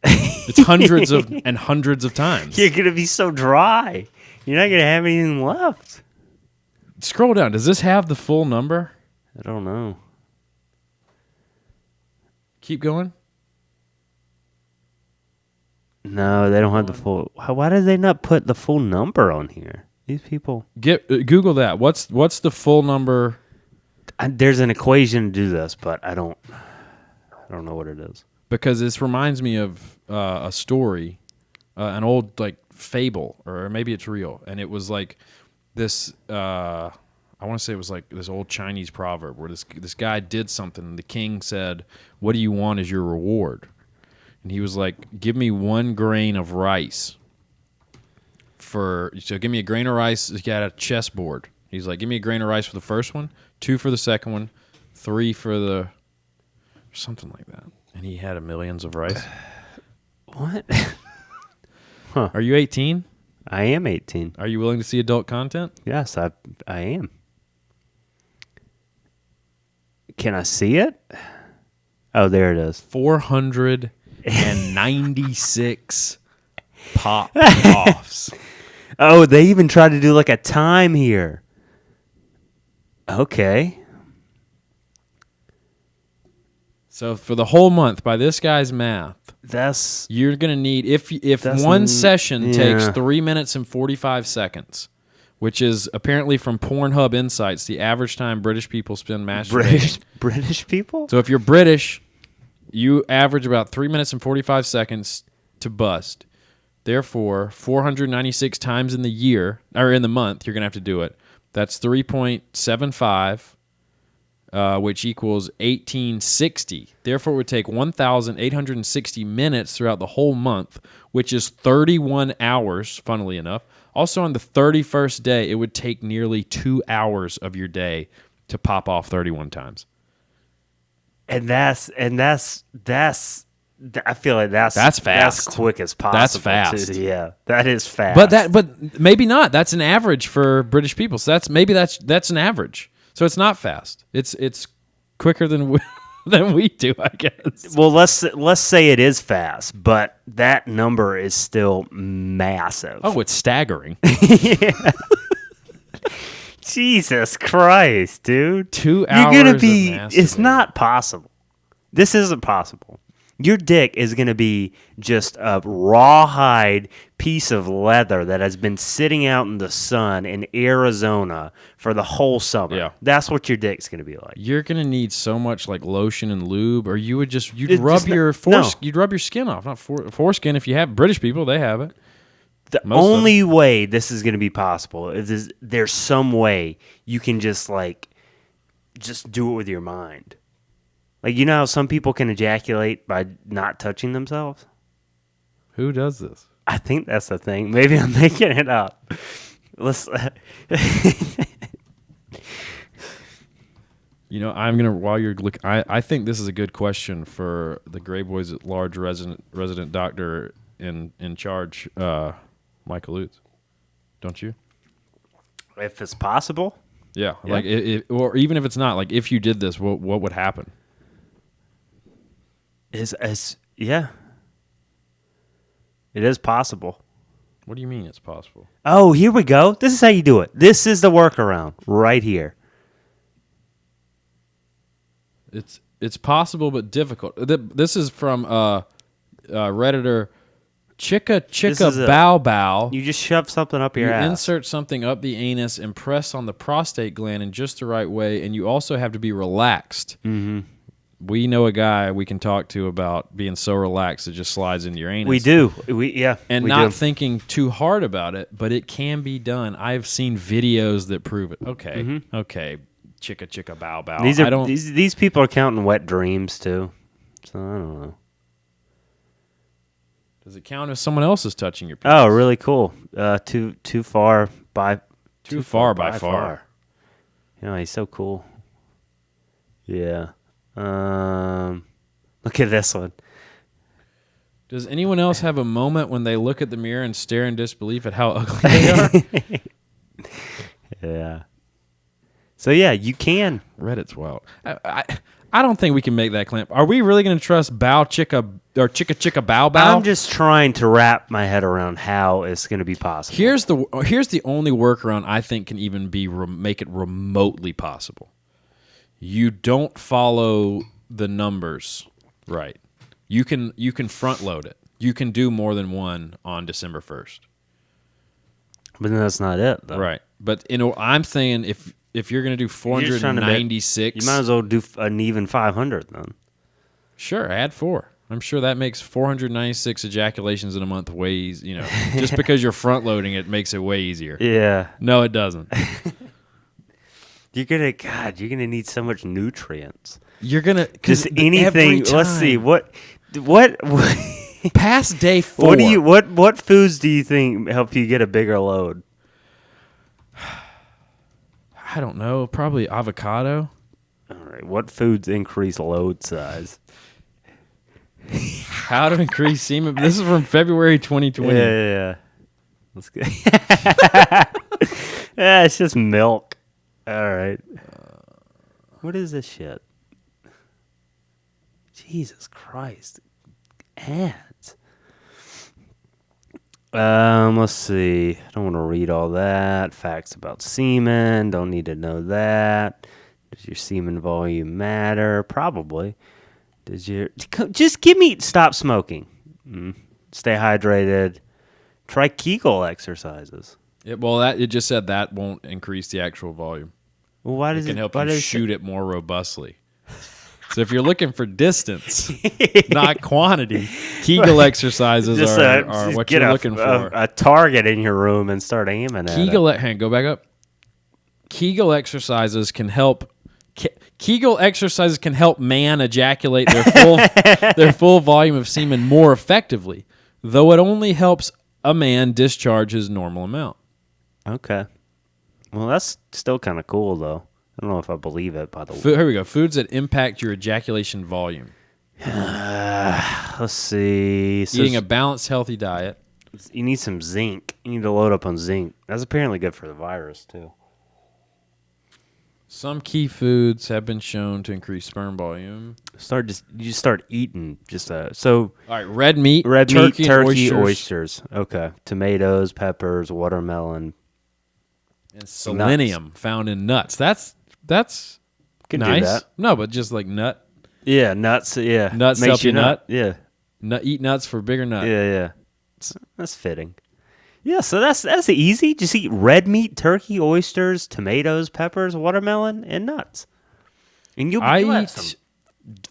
It's hundreds of and hundreds of times. you're going to be so dry. You're not going to have anything left. Scroll down. Does this have the full number? I don't know. Keep going. No, they don't have the full. Why did they not put the full number on here? These people. Google that. What's the full number? There's an equation to do this, but I don't know what it is. Because this reminds me of a story, an old like fable, or maybe it's real, and it was like this. I want to say it was like this old Chinese proverb where this guy did something, and the king said, "What do you want as your reward?" And he was like, "Give me 1 grain of rice." So give me a grain of rice. He got a chessboard. He's like, "Give me a grain of rice for the first one, 2 for the second one, 3 for the something like that." And he had millions of rice. What? Are you 18? I am 18. Are you willing to see adult content? Yes, I am. Can I see it? Oh, there it is. 496 pop-offs. Oh, they even tried to do like a time here. Okay. So for the whole month, by this guy's math, That's you're going to need, if That's one n- session takes yeah. 3 minutes and 45 seconds, which is apparently from Pornhub Insights, the average time British people spend masturbating. British people? So if you're British, you average about 3 minutes and 45 seconds to bust. Therefore, 496 times in the year, or in the month, you're going to have to do it. That's 3.75, which equals 1860. Therefore, it would take 1,860 minutes throughout the whole month, which is 31 hours, funnily enough. Also, on the 31st day, it would take nearly 2 hours of your day to pop off 31 times. And that's I feel like that's fast. That's quick as possible. That's fast. Too. Yeah, that is fast. But maybe not. That's an average for British people. So that's an average. So it's not fast. It's quicker than we do, I guess. well, let's say it is fast, but that number is still massive. Oh, it's staggering. Jesus Christ, dude! 2 hours. You're gonna be. Of It's masturbating. not possible. This isn't possible. Your dick is going to be just a rawhide piece of leather that has been sitting out in the sun in Arizona for the whole summer. Yeah. That's what your dick's going to be like. You're gonna need so much like lotion and lube, or you'd It's rub just your no. you'd rub your skin off, not foreskin. If you have British people, they have it. The Most of only way this is going to be possible is there's some way you can just do it with your mind. Like, you know how some people can ejaculate by not touching themselves? Who does this? I think that's the thing. Maybe I'm making it up. Let's. You know, I'm gonna while you're looking. I think this is a good question for the Greyboys at large resident doctor in charge, Michael Lutz. Don't you? If it's possible. Yeah. Yeah. Like, or even if it's not, like, if you did this, what would happen? Yeah. It is possible. What do you mean it's possible? Oh, here we go. This is how you do it. This is the workaround right here. It's possible but difficult. This is from Redditor Chicka Bow Bow. You just shove something up your ass. Insert something up the anus and press on the prostate gland in just the right way, and you also have to be relaxed. Mm-hmm. We know a guy we can talk to about being so relaxed it just slides into your anus. We do. And we not do. thinking too hard about it, but it can be done. I've seen videos that prove it. Okay, Mm-hmm. okay, chicka bow bow. These people are counting wet dreams too. So I don't know. Does it count if someone else is touching your penis? Oh, really cool. Too far by far. You know, he's so cool. Yeah. Look at this one. Does anyone else have a moment when they look at the mirror and stare in disbelief at how ugly they are? Yeah. So yeah, you can. Reddit's wild. I don't think we can make that claim. Are we really going to trust chicka bow bow? I'm just trying to wrap my head around how it's going to be possible. Here's the only workaround I think can even make it remotely possible. You don't follow the numbers right. You can front load it. You can do more than one on December 1st. But then that's not it, though. Right. But I'm saying if you're going to do 496, you might as well do an even 500 then. Sure, add 4. I'm sure that makes 496 ejaculations in a month way easy. You know, just because you're front loading it makes it way easier. Yeah. No, it doesn't. You're gonna need so much nutrients. You're gonna Just anything. Let's see what past day 4. What foods do you think help you get a bigger load? I don't know. Probably avocado. All right. What foods increase load size? How to increase semen. This is from February 2020. Yeah. Let's go. Yeah, it's just milk. All right. What is this shit? Jesus Christ. Ads. Let's see. I don't want to read all that. Facts about semen. Don't need to know that. Does your semen volume matter? Probably. Just give me. Stop smoking. Stay hydrated. Try Kegel exercises. It just said that won't increase the actual volume. Well, why It does can it help why you does shoot it more robustly. So if you're looking for distance, not quantity, Kegel exercises are what you're looking for. A target in your room and start aiming at it. Go back up. Kegel exercises can help. Kegel exercises can help man ejaculate their full volume of semen more effectively, though it only helps a man discharge his normal amount. Okay. Well, that's still kind of cool, though. I don't know if I believe it, by the way. Here we go. Foods that impact your ejaculation volume. Let's see. Eating a balanced, healthy diet. You need some zinc. You need to load up on zinc. That's apparently good for the virus, too. Some key foods have been shown to increase sperm volume. You just start eating all right, red meat, turkey, oysters. oysters. Okay, tomatoes, peppers, watermelon, and selenium found in nuts. That's Can nice. do that. No, but just like nut. Yeah, nuts. Yeah, Nuts makes help you nut. Yeah, Eat nuts for bigger nut. yeah. That's fitting. Yeah, so that's easy. Just eat red meat, turkey, oysters, tomatoes, peppers, watermelon, and nuts, and you'll have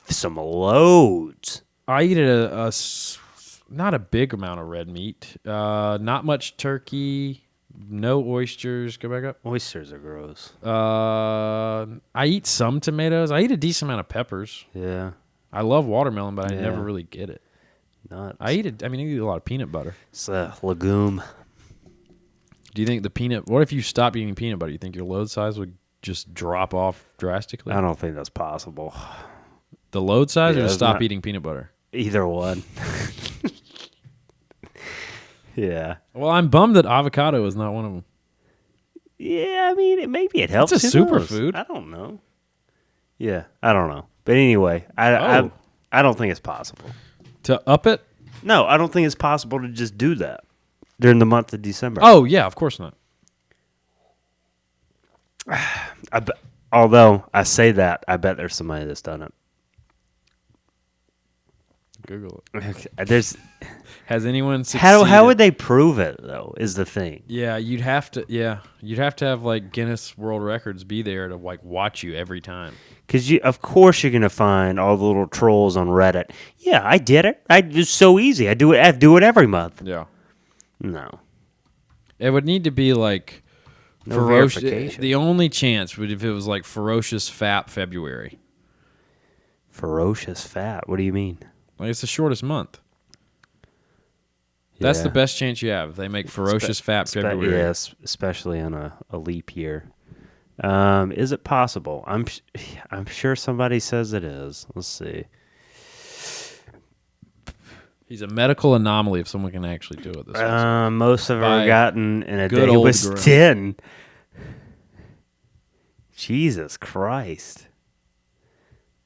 some loads. I eat not a big amount of red meat. Not much turkey. No oysters. Go back up. Oysters are gross. I eat some tomatoes. I eat a decent amount of peppers. Yeah, I love watermelon, but I Yeah. never really get it. nuts. I eat a lot of peanut butter. It's a legume. Do you think what if you stopped eating peanut butter? You think your load size would just drop off drastically? I don't think that's possible. The load size Yeah, or it's stop not- eating peanut butter? Either one. Yeah. Well, I'm bummed that avocado is not one of them. Yeah, I mean, maybe it helps. It's a Who knows? superfood. I don't know. Yeah, I don't know. But anyway, I don't think it's possible. To up it? No, I don't think it's possible to just do that during the month of December. Oh, yeah, of course not. Although I say that, I bet there's somebody that's done it. Google There's Has anyone succeeded? how would they prove it though? Is the thing. Yeah, you'd have to have like Guinness World Records be there to like watch you every time. Because of course you're gonna find all the little trolls on Reddit. Yeah, I did it. It's so easy. I do it every month. Yeah. No. It would need to be like No ferocious. verification. The only chance would if it was like ferocious fat February. Ferocious fat. What do you mean? Like it's the shortest month. That's the Yeah. best chance you have. If they make ferocious fat February. Yes, especially on a leap year. Is it possible? I'm sure somebody says it is. Let's see. He's a medical anomaly if someone can actually do it. This way. Most of By them gotten in a good day old was Grim. 10. Jesus Christ.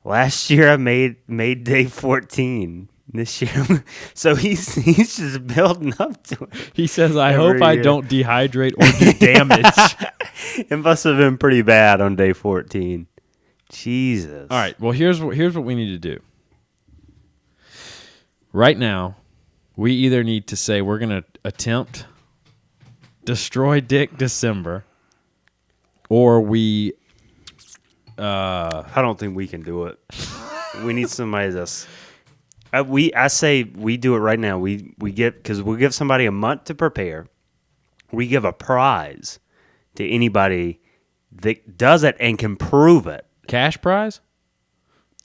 Last year I made day 14. This year, so he's just building up to it. He says, "I Every hope I year. don't dehydrate or do damage." It must have been pretty bad on day 14. Jesus. All right. Well, here's what we need to do. Right now, we either need to say we're going to attempt destroy Dick December, or we. I don't think we can do it. We need somebody that's. I say we do it right now. We get because we'll give somebody a month to prepare. We give a prize to anybody that does it and can prove it. Cash prize?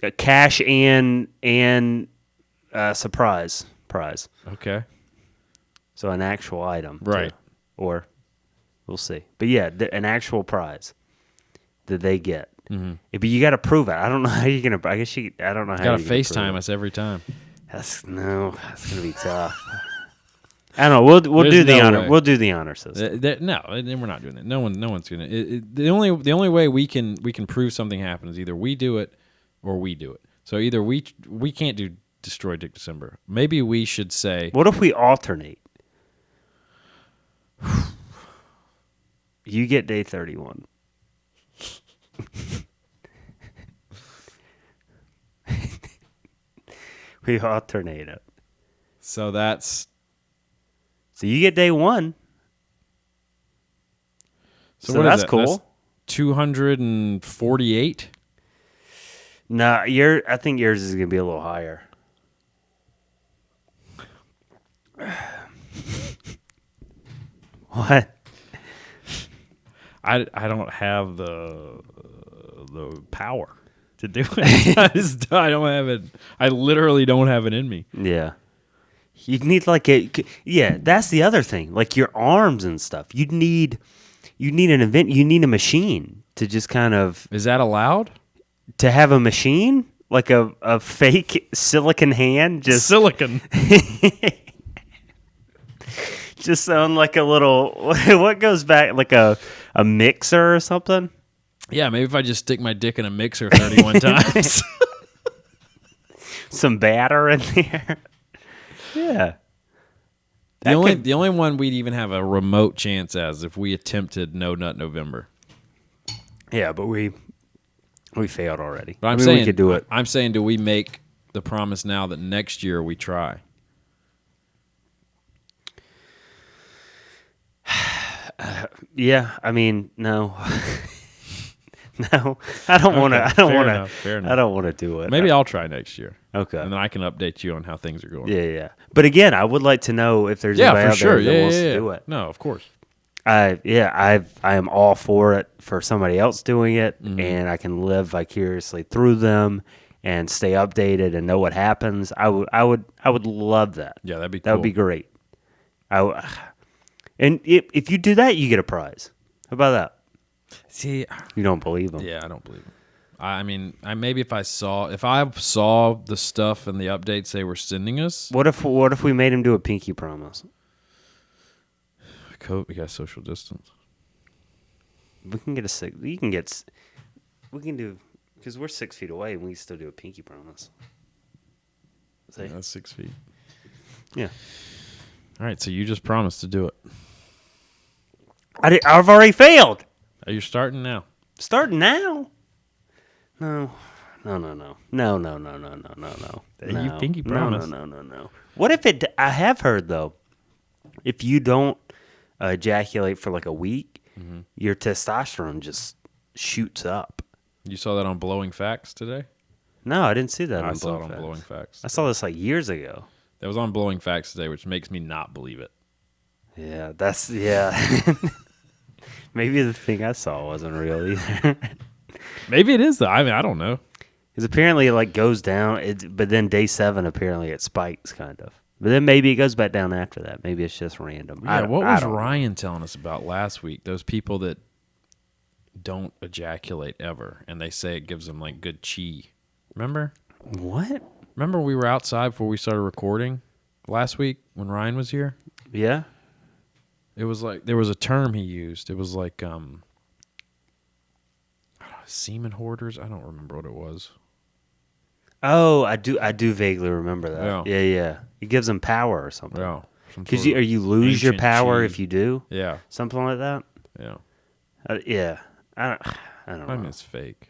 A cash and surprise prize. Okay. So an actual item, Right. or we'll see. But yeah, an actual prize that they get. Mm-hmm. But you got to prove it. I don't know how you're gonna. I guess I don't know how. Got to you're gonna prove FaceTime it. us every time. That's gonna be tough. I don't know. We'll There's do the no honor. way. We'll do the honor system. No, we're not doing that. No one's gonna. The only way we can prove something happened is either we do it or we do it. So either we can't do destroy Dick December. Maybe we should say What if we alternate? You get day 31. We alternate it. so. That's So you get day 1. So what is that's that? cool. That's 248. Nah, I think yours is gonna be a little higher. What? I don't have the power to do it. I don't have it. I literally don't have it in me. Yeah. You need like that's the other thing. Like your arms and stuff. You need an event. You need a machine to just kind of Is that allowed? to have a machine like a fake silicon hand just Silicon. just sound like a little what goes back like a mixer or something. Yeah, maybe if I just stick my dick in a mixer 31 times. Some batter in there. Yeah. The only one we'd even have a remote chance as if we attempted No Nut November. Yeah, but we We failed already. But I'm saying saying we could do it. I'm saying, do we make the promise now that next year we try? Yeah, I mean, no. No, I don't want to. I don't want to. Fair enough. I don't want to do it. Maybe I'll try next year. Okay. And then I can update you on how things are going. Yeah. But again, I would like to know if there's Yeah, anybody for out sure. there that Yeah, wants yeah, to yeah. do it. No, of course. I am all for it for somebody else doing it, Mm-hmm. and I can live vicariously through them and stay updated and know what happens. I would love that. Yeah, that'd be cool. That would be great. And if you do that, you get a prize. How about that? See, You don't believe them. yeah, I don't believe it. I mean, maybe if I saw the stuff and the updates they were sending us. What if we made him do a pinky promise? We got social distance. We can get a six. You can get. We can do because we're 6 feet away and we can still do a pinky promise. See? Yeah, that's 6 feet. Yeah. All right, so you just promised to do it. I've already failed. Are you starting now? Starting now? No. You pinky promise. No. What if it? I have heard though, if you don't ejaculate for like a week, your testosterone just shoots up. You saw that on Blowing Facts today? No, I didn't see that. I on saw it Blowing on Facts. Blowing Facts. I saw this like years ago. That was on Blowing Facts today, which makes me not believe it. Yeah, Maybe the thing I saw wasn't real either. Maybe it is though. I mean, I don't know. Because apparently it like goes down, but then day 7 apparently it spikes kind of. But then maybe it goes back down after that. Maybe it's just random. Yeah, what was Ryan telling us about last week? Those people that don't ejaculate ever, and they say it gives them like good chi. Remember? What? Remember we were outside before we started recording last week when Ryan was here? Yeah. It was like there was a term he used. It was like semen hoarders. I don't remember what it was. Oh, I do vaguely remember that. Yeah. Yeah. It gives them power or something. Yeah. Because you lose your ancient power chi. if you do Yeah. something like that. Yeah. Yeah. I don't know. I mean, it's fake.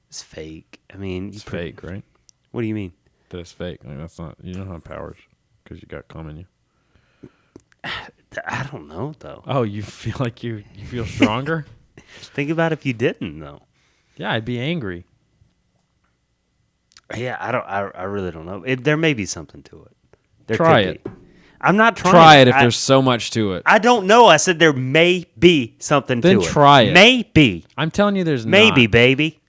It's fake. I mean, It's fake, right? What do you mean? That it's fake. I mean, that's not. You don't have powers because you got cum in you. I don't know though. Oh, you feel like you feel stronger? Think about if you didn't though. Yeah, I'd be angry. Yeah, I really don't know. There may be something to it. There Try could it. be. I'm not trying. Try it if there's so much to it. I don't know. I said there may be something Then to it. try it. Maybe. I'm telling you, there's Maybe, not. baby.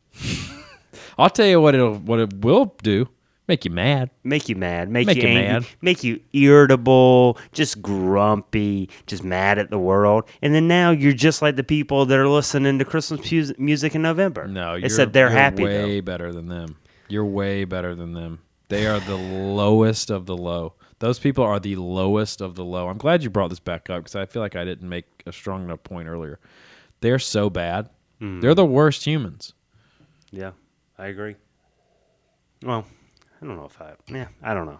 I'll tell you what it will do. Make you mad. Make you mad. Make Make you you angry. mad. Make you irritable. Just grumpy. Just mad at the world. And then now you're just like the people that are listening to Christmas music in November. No, Except they're happy. way though. better than them. You're way better than them. They are the lowest of the low. Those people are the lowest of the low. I'm glad you brought this back up because I feel like I didn't make a strong enough point earlier. They're so bad. They're the worst humans. Yeah, I agree. Well, I don't know if I don't know.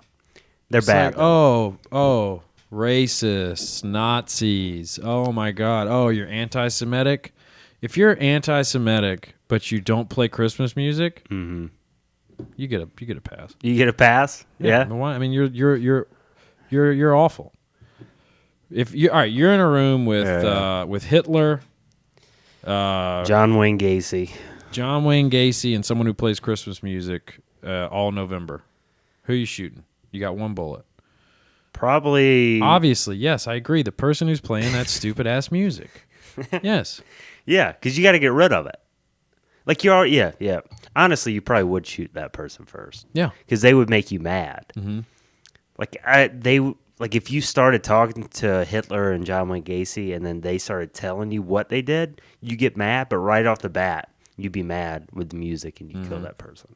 They're It's bad. like, oh, racists, Nazis. Oh my God. Oh, you're anti-Semitic. If you're anti-Semitic but you don't play Christmas music, you get a pass. You get a pass? Yeah. I mean, you're awful. If you all right, you're in a room with Hitler, John Wayne Gacy. and someone who plays Christmas music all November. Who are you shooting? You got one bullet. Probably. Obviously, yes, I agree. The person who's playing that stupid ass music. Yes. Yeah, because you got to get rid of it. Like you're, yeah. Honestly, you probably would shoot that person first. Yeah. Because they would make you mad. Mm-hmm. Like if you started talking to Hitler and John Wayne Gacy, and then they started telling you what they did, you get mad. But right off the bat, you'd be mad with the music, and you kill that person.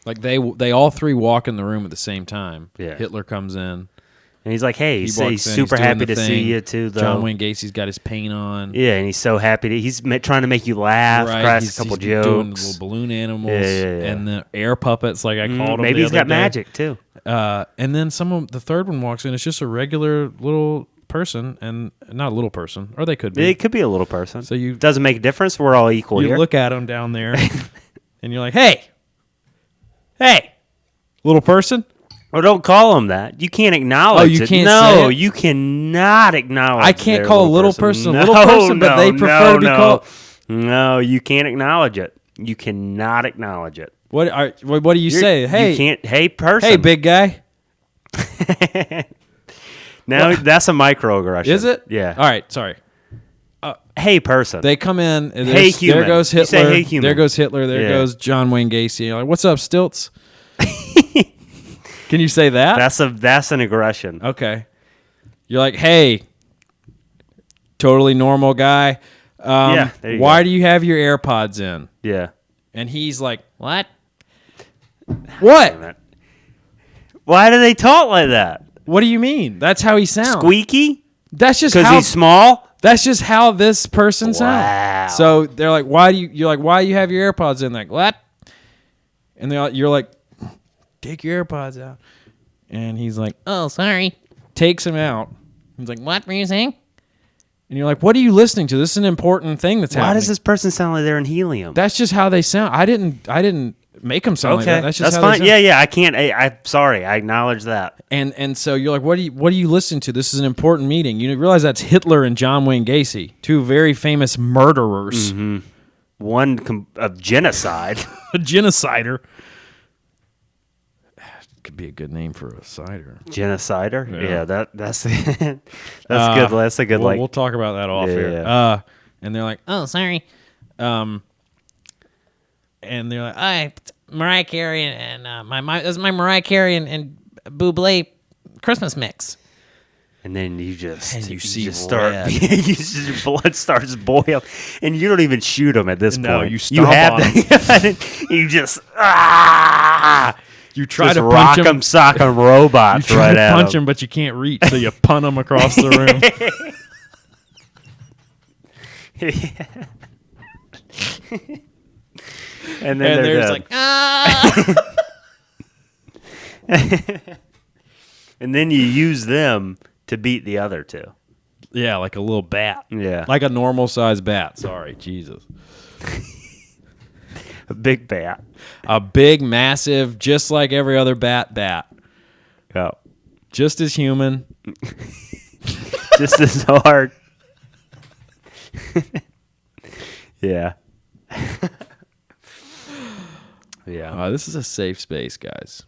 Like they all three walk in the room at the same time. Yeah. Hitler comes in. And he's like, "Hey, he's walks in, super doing happy the to see thing. you too." Though John Wayne Gacy's got his paint on. yeah, and he's so happy. He's trying to make you laugh, Right, crack a he's couple doing jokes. little balloon animals Yeah. and the air puppets, like I called them. Maybe the he's other got day. magic too. And then the third one walks in. It's just a regular little person, and not a little person, or they could be. It could be a little person. So you doesn't make a difference. We're all equal you here. look at him down there, and you're like, hey, little person. Or don't call them that. You can't acknowledge you it. can't No, say it? you cannot acknowledge I can't their call a little person a No, little person, but they prefer to be called. No, you can't acknowledge it. You cannot acknowledge it. What do you say? Hey, you can't. Hey, person. hey, big guy. Now that's a microaggression. Is it? Yeah. All right. Sorry. Hey, person. They come in. And Hey, human. There goes You Hitler. say, hey, human. There goes Hitler. There Yeah. goes John Wayne Gacy. You're like, what's up, Stilts? Can you say that? That's an aggression. Okay. You're like, hey, totally normal guy. Yeah, there you why go. do you have your AirPods in? Yeah. And he's like, what? What? Why do they talk like that? What do you mean? That's how he sounds. Squeaky? That's just Because how he's small? That's just how this person Wow. sounds. So they're like, why do you have your AirPods in? Like, what? And you're like, take your AirPods out. And he's like, oh, sorry. Takes them out. He's like, what were you saying? And you're like, what are you listening to? This is an important thing that's happening. Why does this person sound like they're in helium? That's just how they sound. I didn't make them sound like that. That's just how fine. they sound. Yeah. I can't. I'm sorry. I acknowledge that. And so you're like, what are you listening to? This is an important meeting. You realize that's Hitler and John Wayne Gacy, two very famous murderers. Mm-hmm. One of genocide. A genocider. Could be a good name for a cider. Genocider? Yeah. Yeah, that's good. That's a good We'll talk about that off here. Yeah. And they're like, oh, sorry. And they're like, I Mariah Carey and this is my Mariah Carey and Bublé Christmas mix. And then you just start. your blood starts boiling, and you don't even shoot them at this No, point. you stomp on that. You just You try just to rock punch him. them, sock them, robots You try right to at punch them. him, but you can't reach, so you punt him across the room. And then And they're they're just dead. like, ah. And then you use them to beat the other two. Yeah, like a little bat. Yeah. Like a normal sized bat. Sorry, Jesus. A big bat. A big, massive, just like every other bat. Yeah. Just as human. Just as hard. Yeah. Yeah. This is a safe space, guys.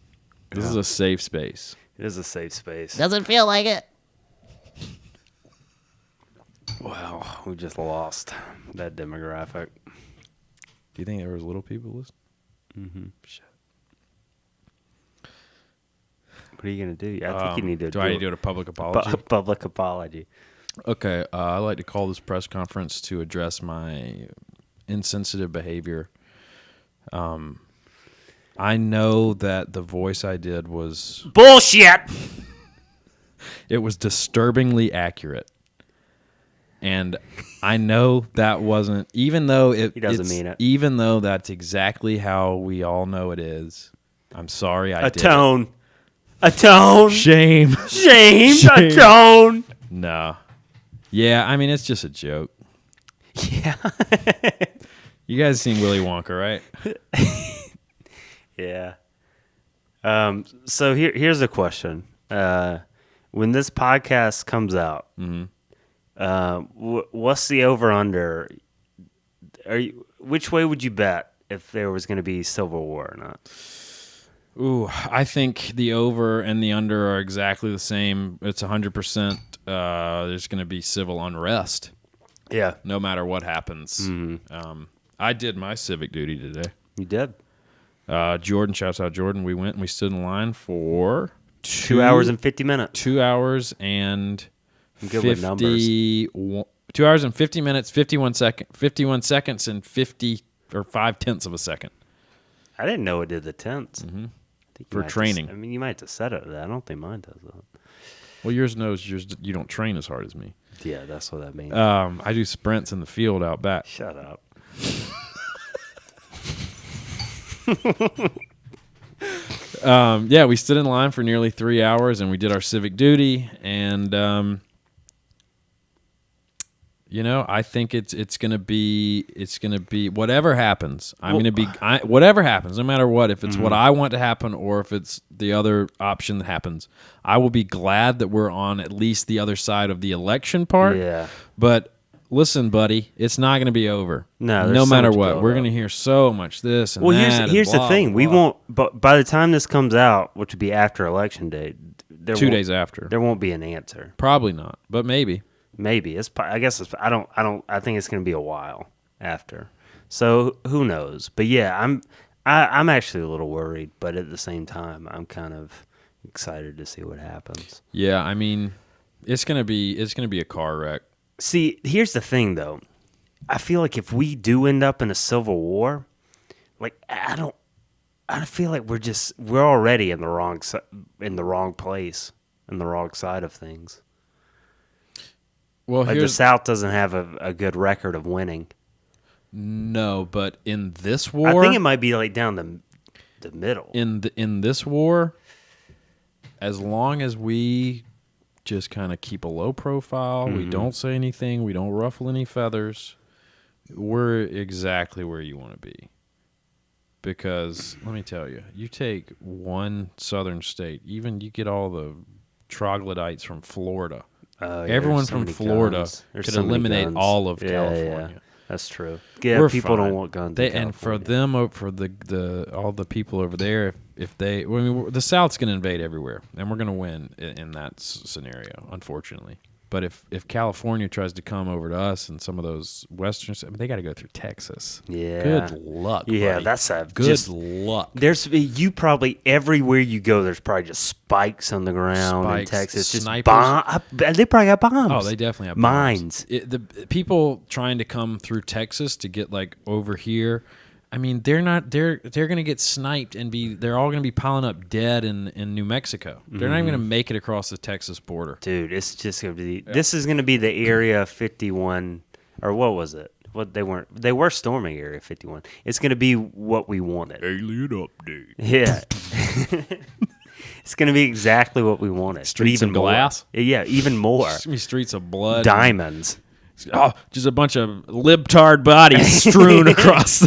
This is a safe space. It is a safe space. Doesn't feel like it. Wow, we just lost that demographic. Do you think there was little people listening? Mm-hmm. Shit. What are you gonna do? I think you need to. Do I need to do a public apology? Public apology. Okay, I'd like to call this press conference to address my insensitive behavior. I know that the voice I did was Bullshit. it was disturbingly accurate. And I know that wasn't, even though He doesn't mean it. Even though that's exactly how we all know it is. I'm sorry I did it. A tone. Shame. Shame. Shame. A tone. No. Yeah, I mean, it's just a joke. Yeah. You guys seen Willy Wonka, right? Yeah. So here's a question. When this podcast comes out, what's the over/under? Which way would you bet if there was going to be Civil War or not? Ooh, I think the over and the under are exactly the same. It's 100%. There's going to be civil unrest. Yeah. No matter what happens. Mm-hmm. I did my civic duty today. You did. Jordan, shouts out Jordan. We went and we stood in line for 2 hours and 50 minutes. 2 hours and I'm good with numbers. 2 hours and 50 minutes, 51 seconds, and 50 or 5/10 of a second. I didn't know it did the tenths. Mm-hmm. You For might training. I mean, you might have to set it. I don't think mine does that. Well, yours knows you don't train as hard as me. Yeah, that's what that means. I do sprints in the field out back. Shut up. Yeah, we stood in line for nearly 3 hours, and we did our civic duty. And I think it's gonna be whatever happens. Whatever happens, no matter what. If it's what I want to happen, or if it's the other option that happens, I will be glad that we're on at least the other side of the election part. Yeah. But listen, buddy, it's not gonna be over. No, there's no so matter much what, build we're up. gonna hear so much this and Well, that. here's and the blah, thing. blah, We blah. won't. But by the time this comes out, which would be after election day, 2 days after. there won't be an answer. Probably not, but maybe. Maybe I guess I think it's going to be a while after. So who knows? But yeah, I'm actually a little worried, but at the same time, I'm kind of excited to see what happens. Yeah, I mean, it's gonna be a car wreck. See, here's the thing though. I feel like if we do end up in a civil war, like I feel like we're already in the wrong place, in the wrong side of things. Well, Like the South doesn't have a good record of winning. No, but in this war, I think it might be like down the middle. in this war, as long as we just kind of keep a low profile, we don't say anything, we don't ruffle any feathers, we're exactly where you want to be. Because let me tell you, you take one southern state, even you get all the troglodytes from Florida. Everyone from Florida could eliminate all of California. Yeah, that's true. Yeah, We're people fine. don't want guns. And for them, for the all the people over there, if they, the South's going to invade everywhere, and we're going to win in that scenario, unfortunately. But if California tries to come over to us and some of those western, they got to go through Texas. Yeah. Good luck. Yeah, buddy. that's a good luck. There's you probably everywhere you go. There's probably just spikes on the ground in Spikes, Texas. Just snipers. They probably got bombs. Oh, they definitely have mines. The people trying to come through Texas to get like over here. I mean, they're going to get sniped and they're all going to be piling up dead in New Mexico. They're not even going to make it across the Texas border. Dude, it's just going to be. This is going to be the Area 51, or what was it? What they weren't. They were storming Area 51. It's going to be what we wanted. Alien update. Yeah. It's going to be exactly what we wanted. Streets even of glass? More. Yeah, even more. It's gonna be streets of blood. Diamonds. Just a bunch of libtard bodies strewn across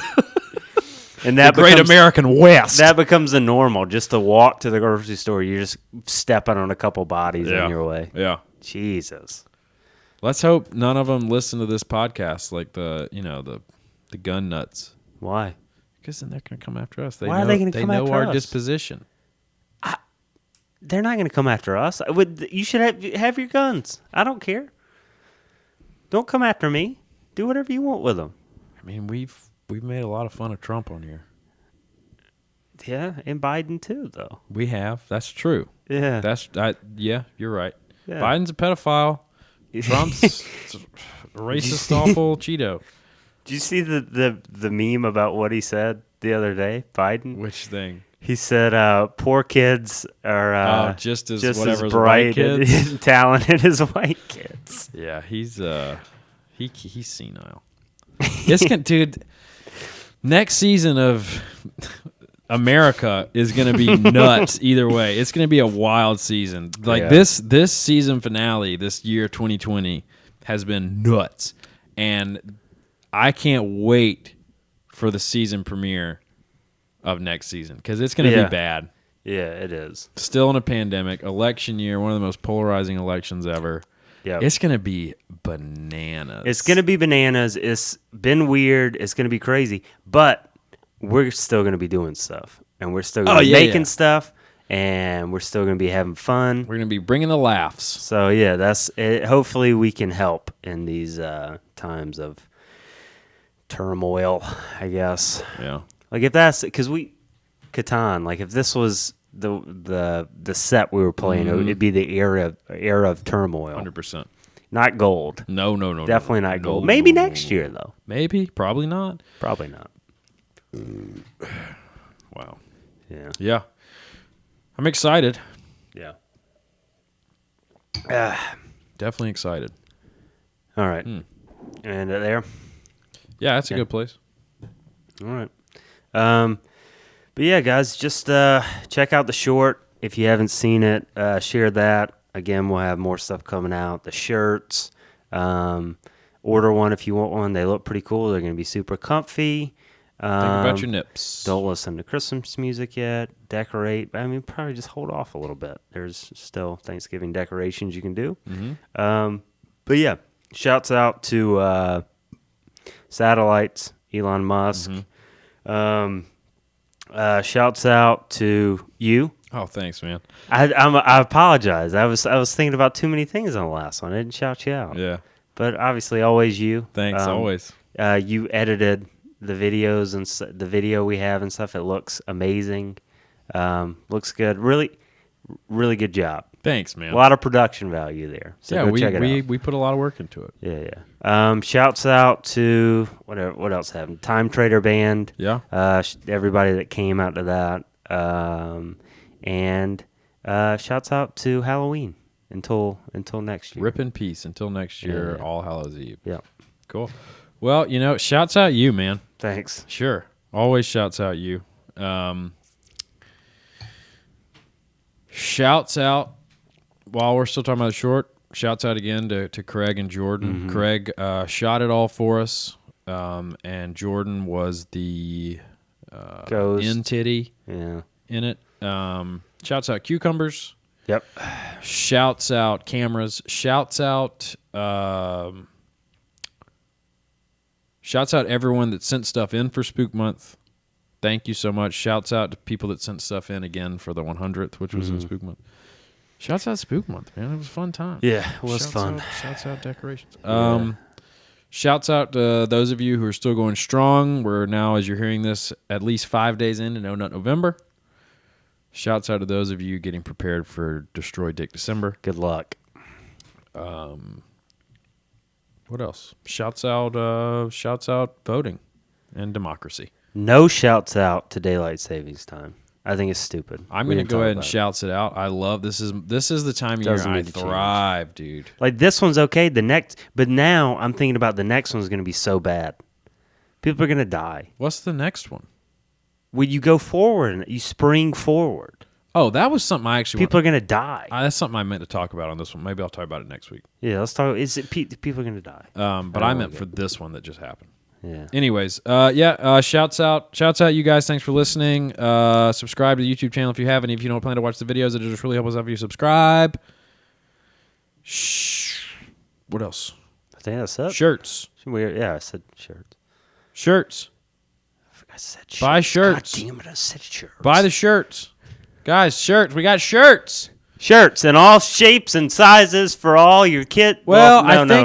And that the great becomes, American West. That becomes the normal. Just to walk to the grocery store, you're just stepping on a couple bodies on your way. Yeah. Jesus. Let's hope none of them listen to this podcast, like the gun nuts. Why? Because then they're going to come after us. Why are they going to come after us? They know our disposition. They're not going to come after us. You should have your guns. I don't care. Don't come after me. Do whatever you want with them. I mean, we've made a lot of fun of Trump on here. Yeah, and Biden too, though. We have. That's true. Yeah. Yeah, you're right. Yeah. Biden's a pedophile. Trump's a racist, awful Cheeto. Did you see the meme about what he said the other day, Biden? Which thing? He said, "Poor kids are just as bright white kids. and talented as white kids." Yeah, he's senile. Dude. Next season of America is going to be nuts. Either way, it's going to be a wild season. Like this season finale, this year 2020 has been nuts, and I can't wait for the season premiere of next season because it's going to be bad. Yeah, it is. Still in a pandemic, election year, one of the most polarizing elections ever. Yeah, it's going to be bananas. It's going to be bananas. It's been weird. It's going to be crazy, but we're still going to be doing stuff, and we're still going to be making stuff, and we're still going to be having fun. We're going to be bringing the laughs. So yeah, that's it. Hopefully we can help in these times of turmoil, I guess. Yeah. Like if that's because Catan, like if this was the set we were playing, it'd be the era of turmoil. 100%. Not gold. No. Definitely not gold. Maybe next year though. Maybe. Probably not. Probably not. Wow. Yeah. I'm excited. Yeah. Definitely excited. All right. And there. Yeah, that's a good place. All right. But yeah, guys, just check out the short. If you haven't seen it, share that. Again, we'll have more stuff coming out. The shirts, order one if you want one. They look pretty cool. They're going to be super comfy. Think about your nips. Don't listen to Christmas music yet. Decorate. I mean, probably just hold off a little bit. There's still Thanksgiving decorations you can do. But yeah, shouts out to Satellites, Elon Musk. Shouts out to you. Oh, thanks, man. I apologize. I was thinking about too many things on the last one. I didn't shout you out. Yeah. But obviously, always you. Thanks, always. You edited the videos and the video we have and stuff. It looks amazing. Looks good. Really, really good job. Thanks, man. A lot of production value there. So yeah, go check it out. we put a lot of work into it. Yeah. Shouts out to what else happened? Time Trader Band. Yeah. Everybody that came out to that. And shouts out to Halloween until next year. Rip in peace until next year, All Hallows Eve. Yeah. Cool. Well, shouts out you, man. Thanks. Sure. Always shouts out you. Shouts out, while we're still talking about the short, shouts out again to Craig and Jordan. Craig shot it all for us, and Jordan was the in titty in it. Shouts out Cucumbers. Yep. Shouts out cameras. Shouts out everyone that sent stuff in for Spook Month. Thank you so much. Shouts out to people that sent stuff in again for the 100th, which was in Spook Month. Shouts out Spook Month, man. It was a fun time. Yeah, it was fun. Shouts out decorations. Shouts out to those of you who are still going strong. We're now, as you're hearing this, at least 5 days into No Nut November. Shouts out to those of you getting prepared for Destroy Dick December. Good luck. What else? Shouts out voting and democracy. No shouts out to daylight savings time. I think it's stupid. I'm going to go ahead and shouts it out. I love this is the time of year I thrive, dude. Like this one's okay. But now I'm thinking about the next one's going to be so bad. People are going to die. What's the next one? When you go forward and you spring forward. Oh, that was something I actually. People are going to die. That's something I meant to talk about on this one. Maybe I'll talk about it next week. Yeah, let's talk. People are going to die. But I meant for this one that just happened. Yeah. Anyways, shouts out you guys. Thanks for listening. Subscribe to the YouTube channel if you haven't. If you don't plan to watch the videos, it just really helps us out if you subscribe. What else? I think that's it. Shirts. Yeah, I said shirts. Shirts. I said shirts. Buy shirts. God damn it, I said shirts. Buy the shirts. Guys, shirts. We got shirts. Shirts in all shapes and sizes for all your kid. Well, we don't have. I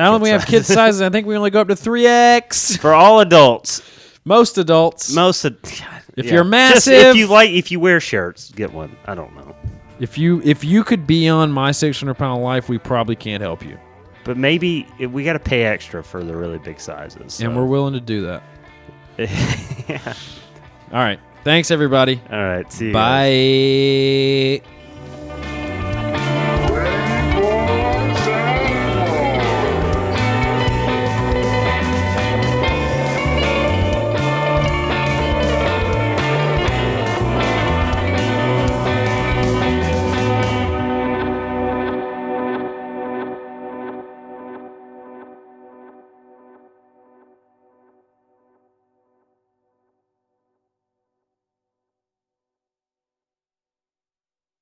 don't think we have kid sizes. I think we only go up to 3X for all adults. Most adults. If you're massive, just if you wear shirts, get one. I don't know. If you could be on My 600-Pound Life, we probably can't help you. But maybe we got to pay extra for the really big sizes. So. And we're willing to do that. Yeah. All right. Thanks, everybody. All right. See you. Bye. Guys.